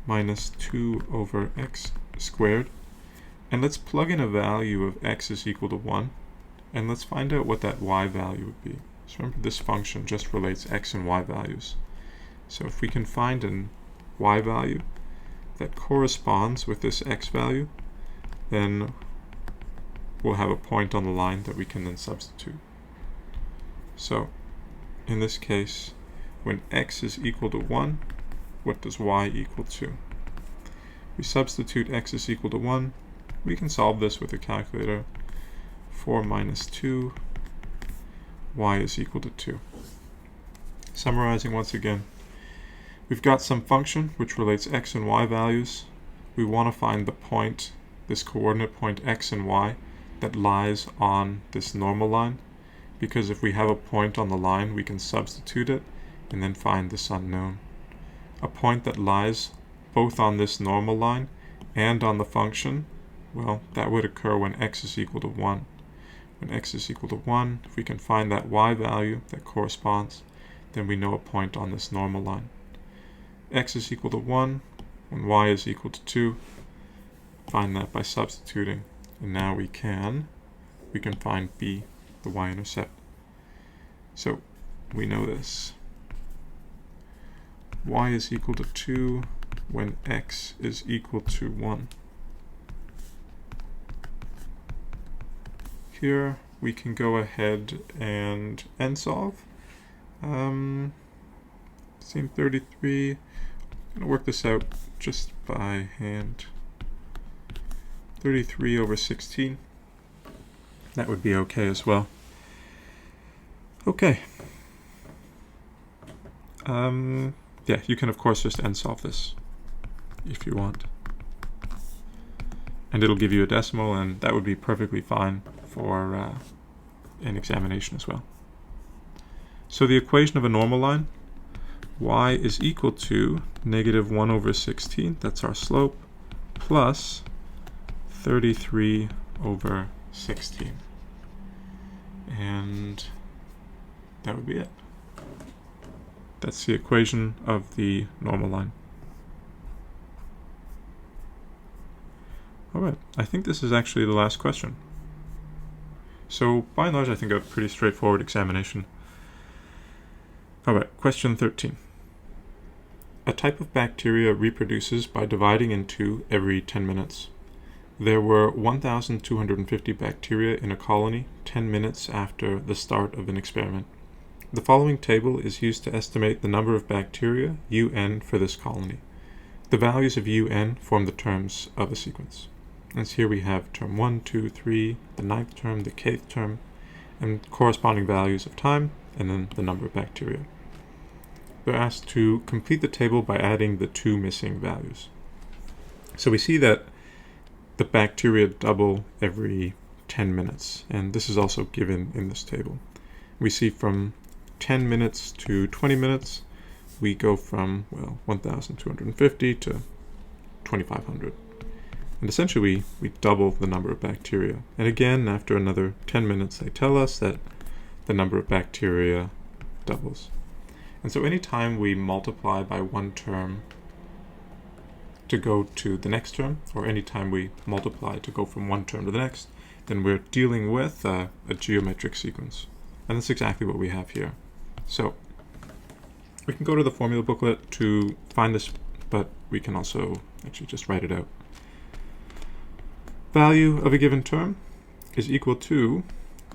A: minus 2 over x squared. And let's plug in a value of x is equal to 1. And let's find out what that y value would be. So remember, this function just relates x and y values. So if we can find an y value that corresponds with this x value, then we'll have a point on the line that we can then substitute. So in this case, when x is equal to 1, what does y equal to? We substitute x is equal to 1. We can solve this with a calculator. 4 minus 2, y is equal to 2. Summarizing once again, we've got some function which relates x and y values. We want to find the point, this coordinate point x and y, that lies on this normal line, because if we have a point on the line, we can substitute it and then find this unknown. A point that lies both on this normal line and on the function, well, that would occur when x is equal to 1. When x is equal to 1, if we can find that y value that corresponds, then we know a point on this normal line. X is equal to 1, when y is equal to 2, find that by substituting. And now we can find b, the y-intercept. So we know this. Y is equal to 2 when x is equal to 1. Here we can go ahead and end solve. Same 33. I'm going to work this out just by hand. 33 over 16. That would be okay as well. Okay. Yeah, you can of course just end solve this if you want. And it'll give you a decimal, and that would be perfectly fine for an examination as well. So the equation of a normal line, y is equal to negative 1 over 16, that's our slope, plus 33 over 16. And that would be it. That's the equation of the normal line. Alright, I think this is actually the last question. So by and large, I think a pretty straightforward examination. Alright, question 13. A type of bacteria reproduces by dividing in two every 10 minutes. There were 1,250 bacteria in a colony 10 minutes after the start of an experiment. The following table is used to estimate the number of bacteria, UN, for this colony. The values of UN form the terms of a sequence. As here we have term 1, 2, 3, the ninth term, the kth term, and corresponding values of time, and then the number of bacteria. They're asked to complete the table by adding the two missing values. So we see that the bacteria double every 10 minutes, and this is also given in this table. We see from 10 minutes to 20 minutes, we go from, well, 1,250 to 2,500. And essentially, we double the number of bacteria. And again, after another 10 minutes, they tell us that the number of bacteria doubles. And so anytime we multiply by one term to go to the next term, or anytime we multiply to go from one term to the next, then we're dealing with a geometric sequence. And that's exactly what we have here. So we can go to the formula booklet to find this, but we can also actually just write it out. Value of a given term is equal to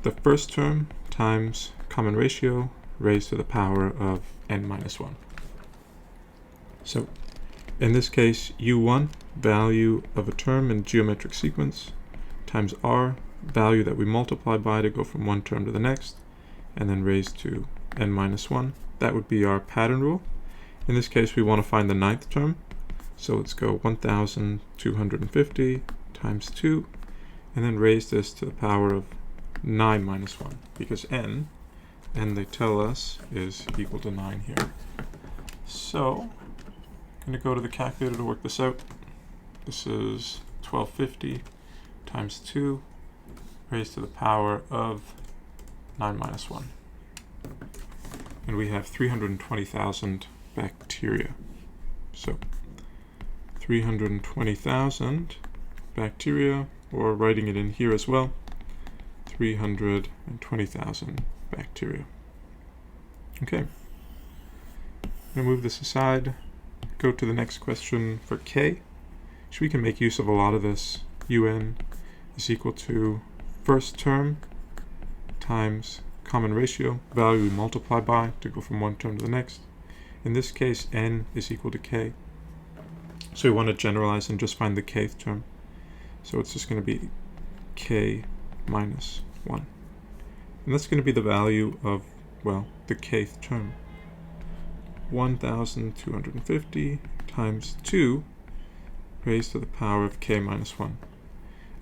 A: the first term times common ratio raised to the power of n minus 1. So in this case, u1, value of a term in geometric sequence, times r, value that we multiply by to go from one term to the next, and then raised to n minus 1. That would be our pattern rule. In this case, we want to find the ninth term. So let's go 1,250 times 2, and then raise this to the power of 9 minus 1, because n they tell us is equal to 9 here. So I'm going to go to the calculator to work this out. This is 1250 times 2 raised to the power of 9 minus 1. And we have 320,000 bacteria. So 320,000 bacteria, or writing it in here as well, 320,000 bacteria. Okay. I'm going to move this aside, go to the next question for K. So we can make use of a lot of this. UN is equal to first term times common ratio, value we multiply by to go from one term to the next. In this case, n is equal to k. So we want to generalize and just find the kth term. So it's just going to be k minus 1. And that's going to be the value of, well, the kth term. 1,250 times 2 raised to the power of k minus 1.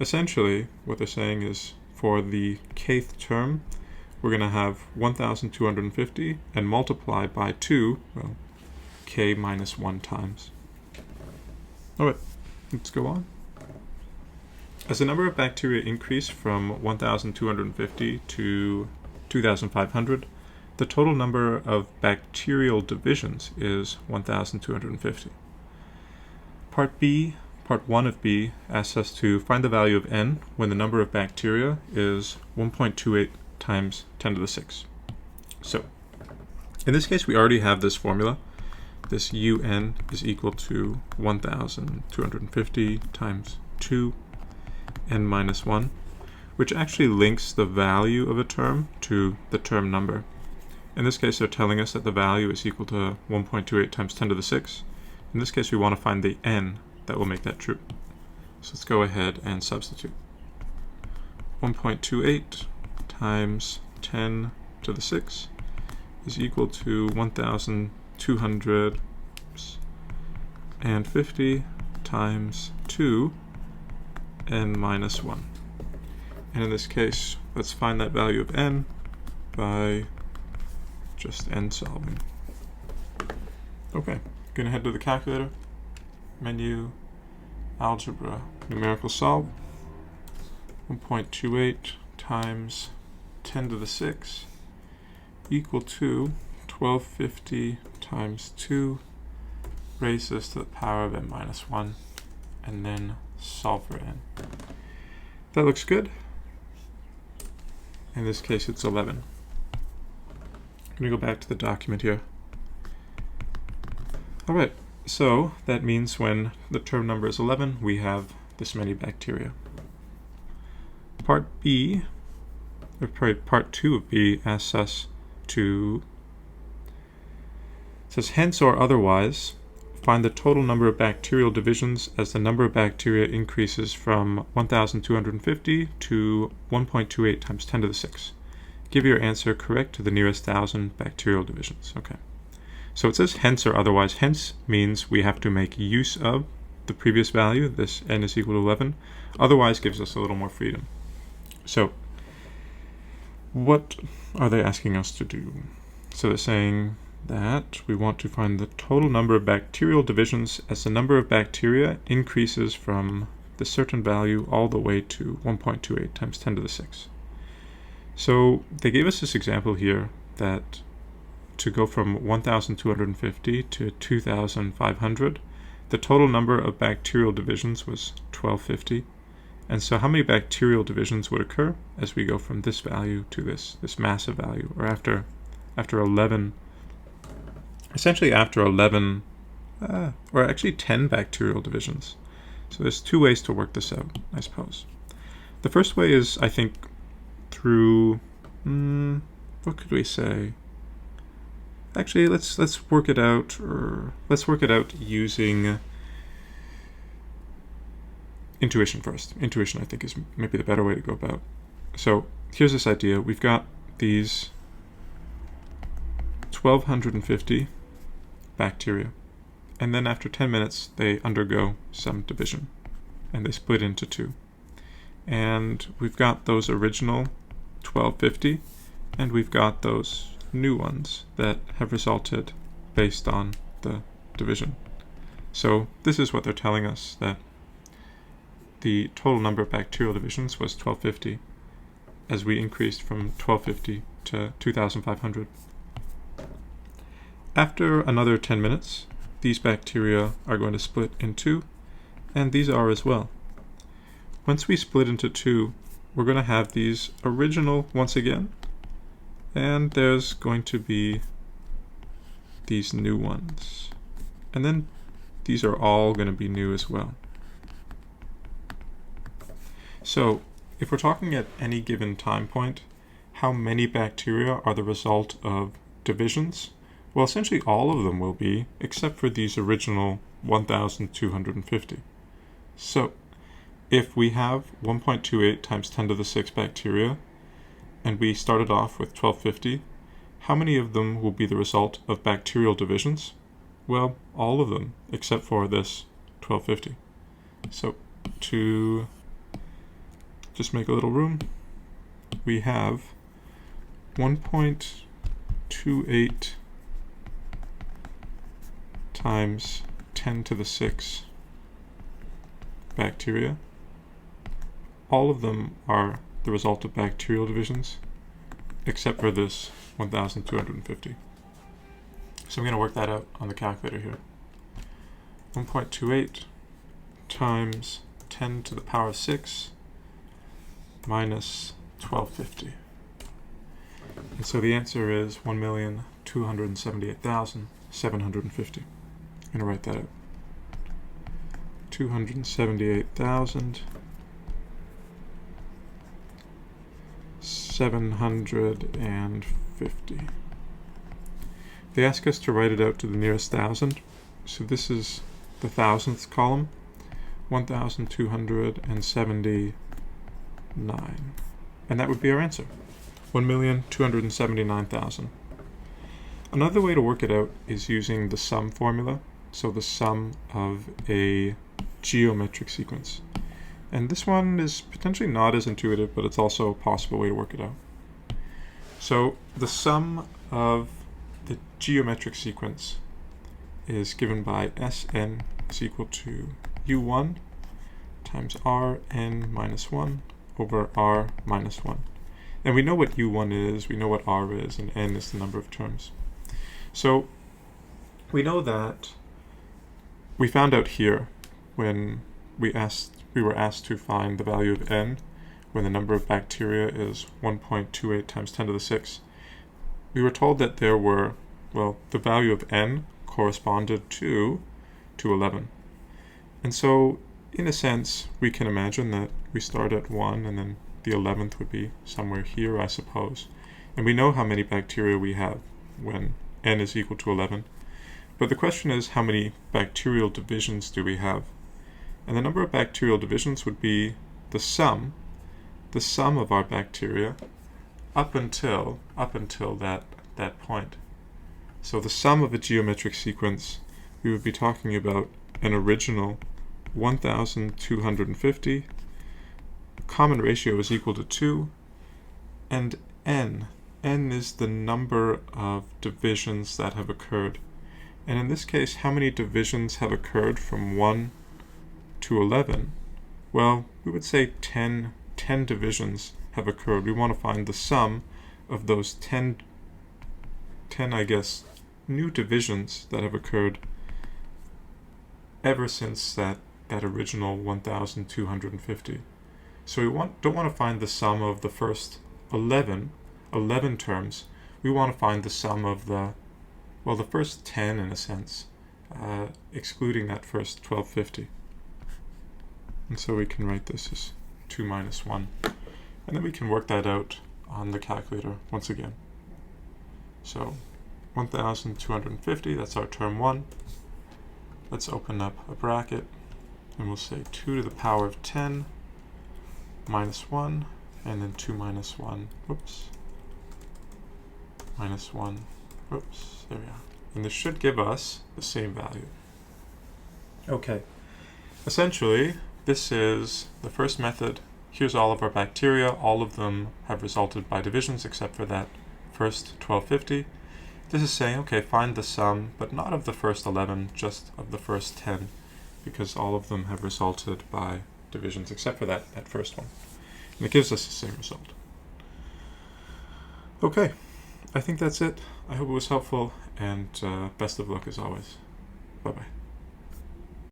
A: Essentially, what they're saying is for the kth term, we're going to have 1,250 and multiply by 2, well, k minus 1 times. Alright, let's go on. As the number of bacteria increase from 1,250 to 2,500, the total number of bacterial divisions is 1,250. Part 1 of B asks us to find the value of n when the number of bacteria is 1.28 times 10 to the 6. So, in this case, we already have this formula. This un is equal to 1,250 times 2 n minus 1, which actually links the value of a term to the term number. In this case, they're telling us that the value is equal to 1.28 times 10 to the 6. In this case, we want to find the n that will make that true. So let's go ahead and substitute. 1.28 times 10 to the 6 is equal to 1,250 times 2 n minus 1. And in this case, let's find that value of n by just n solving. Okay, gonna head to the calculator, menu, algebra, numerical solve. 1.28 times 10 to the 6 equal to 1250 times 2 raised to the power of n minus 1, and then solve for n. That looks good. In this case, it's 11. I'm going to go back to the document here. Alright, so that means when the term number is 11, we have this many bacteria. Part B, or probably part 2 of B, asks us to, says hence or otherwise, find the total number of bacterial divisions as the number of bacteria increases from 1,250 to 1.28 times 10 to the 6. Give your answer correct to the nearest 1,000 bacterial divisions. Okay. So it says hence or otherwise. Hence means we have to make use of the previous value, this n is equal to 11. Otherwise gives us a little more freedom. So what are they asking us to do? So they're saying that we want to find the total number of bacterial divisions as the number of bacteria increases from the certain value all the way to 1.28 times 10 to the 6. So they gave us this example here that to go from 1,250 to 2,500, the total number of bacterial divisions was 1250. And so how many bacterial divisions would occur as we go from this value to this massive value, or after 11, essentially after 11, or actually 10 bacterial divisions. So there's two ways to work this out, I suppose. The first way is, I think, through, what could we say? Actually, let's work it out, or let's work it out using intuition first. Intuition, I think, is maybe the better way to go about. So here's this idea. We've got these 1,250 bacteria, and then after 10 minutes they undergo some division and they split into two, and we've got those original 1,250 and we've got those new ones that have resulted based on the division. So this is what they're telling us, that the total number of bacterial divisions was 1,250 as we increased from 1,250 to 2,500. After another 10 minutes, these bacteria are going to split in two, and these are as well. Once we split into two, we're going to have these original once again, and there's going to be these new ones. And then these are all going to be new as well. So if we're talking at any given time point, how many bacteria are the result of divisions? Well, essentially all of them will be, except for these original 1,250. So if we have 1.28 times 10 to the 6 bacteria, and we started off with 1,250, how many of them will be the result of bacterial divisions? Well, all of them, except for this 1,250. So to just make a little room, we have 1.28 times 10 to the 6 bacteria. All of them are the result of bacterial divisions, except for this 1,250. So I'm going to work that out on the calculator here. 1.28 times 10 to the power of 6 minus 1,250. And so the answer is 1,278,750. I'm going to write that out. 278,750. They ask us to write it out to the nearest 1,000. So this is the thousandth column, 1,279. And that would be our answer. 1,279,000. Another way to work it out is using the sum formula, so the sum of a geometric sequence. And this one is potentially not as intuitive, but it's also a possible way to work it out. So the sum of the geometric sequence is given by Sn is equal to u1 times Rn minus 1 over R minus 1. And we know what u1 is, we know what R is, and n is the number of terms. So we know that we found out here when we were asked to find the value of n when the number of bacteria is 1.28 times 10 to the 6. We were told that there were, well, the value of n corresponded to 11. And so, in a sense, we can imagine that we start at 1 and then the 11th would be somewhere here, I suppose. And we know how many bacteria we have when n is equal to 11. But the question is, how many bacterial divisions do we have? And the number of bacterial divisions would be the sum of our bacteria up until that point. So the sum of a geometric sequence, we would be talking about an original 1,250. Common ratio is equal to 2, and n is the number of divisions that have occurred. And in this case, how many divisions have occurred from 1 to 11? Well, we would say 10 divisions have occurred. We want to find the sum of those 10 I guess, new divisions that have occurred ever since that original 1,250. So we don't want to find the sum of the first 11 terms. We want to find the sum of the first 10 in a sense, excluding that first 1250. And so we can write this as 2 minus 1. And then we can work that out on the calculator once again. So 1,250, that's our term 1. Let's open up a bracket, and we'll say 2 to the power of 10 minus 1, and then 2 minus 1, minus 1, there we are. And this should give us the same value. Okay, essentially, this is the first method. Here's all of our bacteria. All of them have resulted by divisions except for that first 1250. This is saying, okay, find the sum, but not of the first 11, just of the first 10, because all of them have resulted by divisions except for that first one. And it gives us the same result. Okay, I think that's it. I hope it was helpful, and best of luck as always. Bye-bye.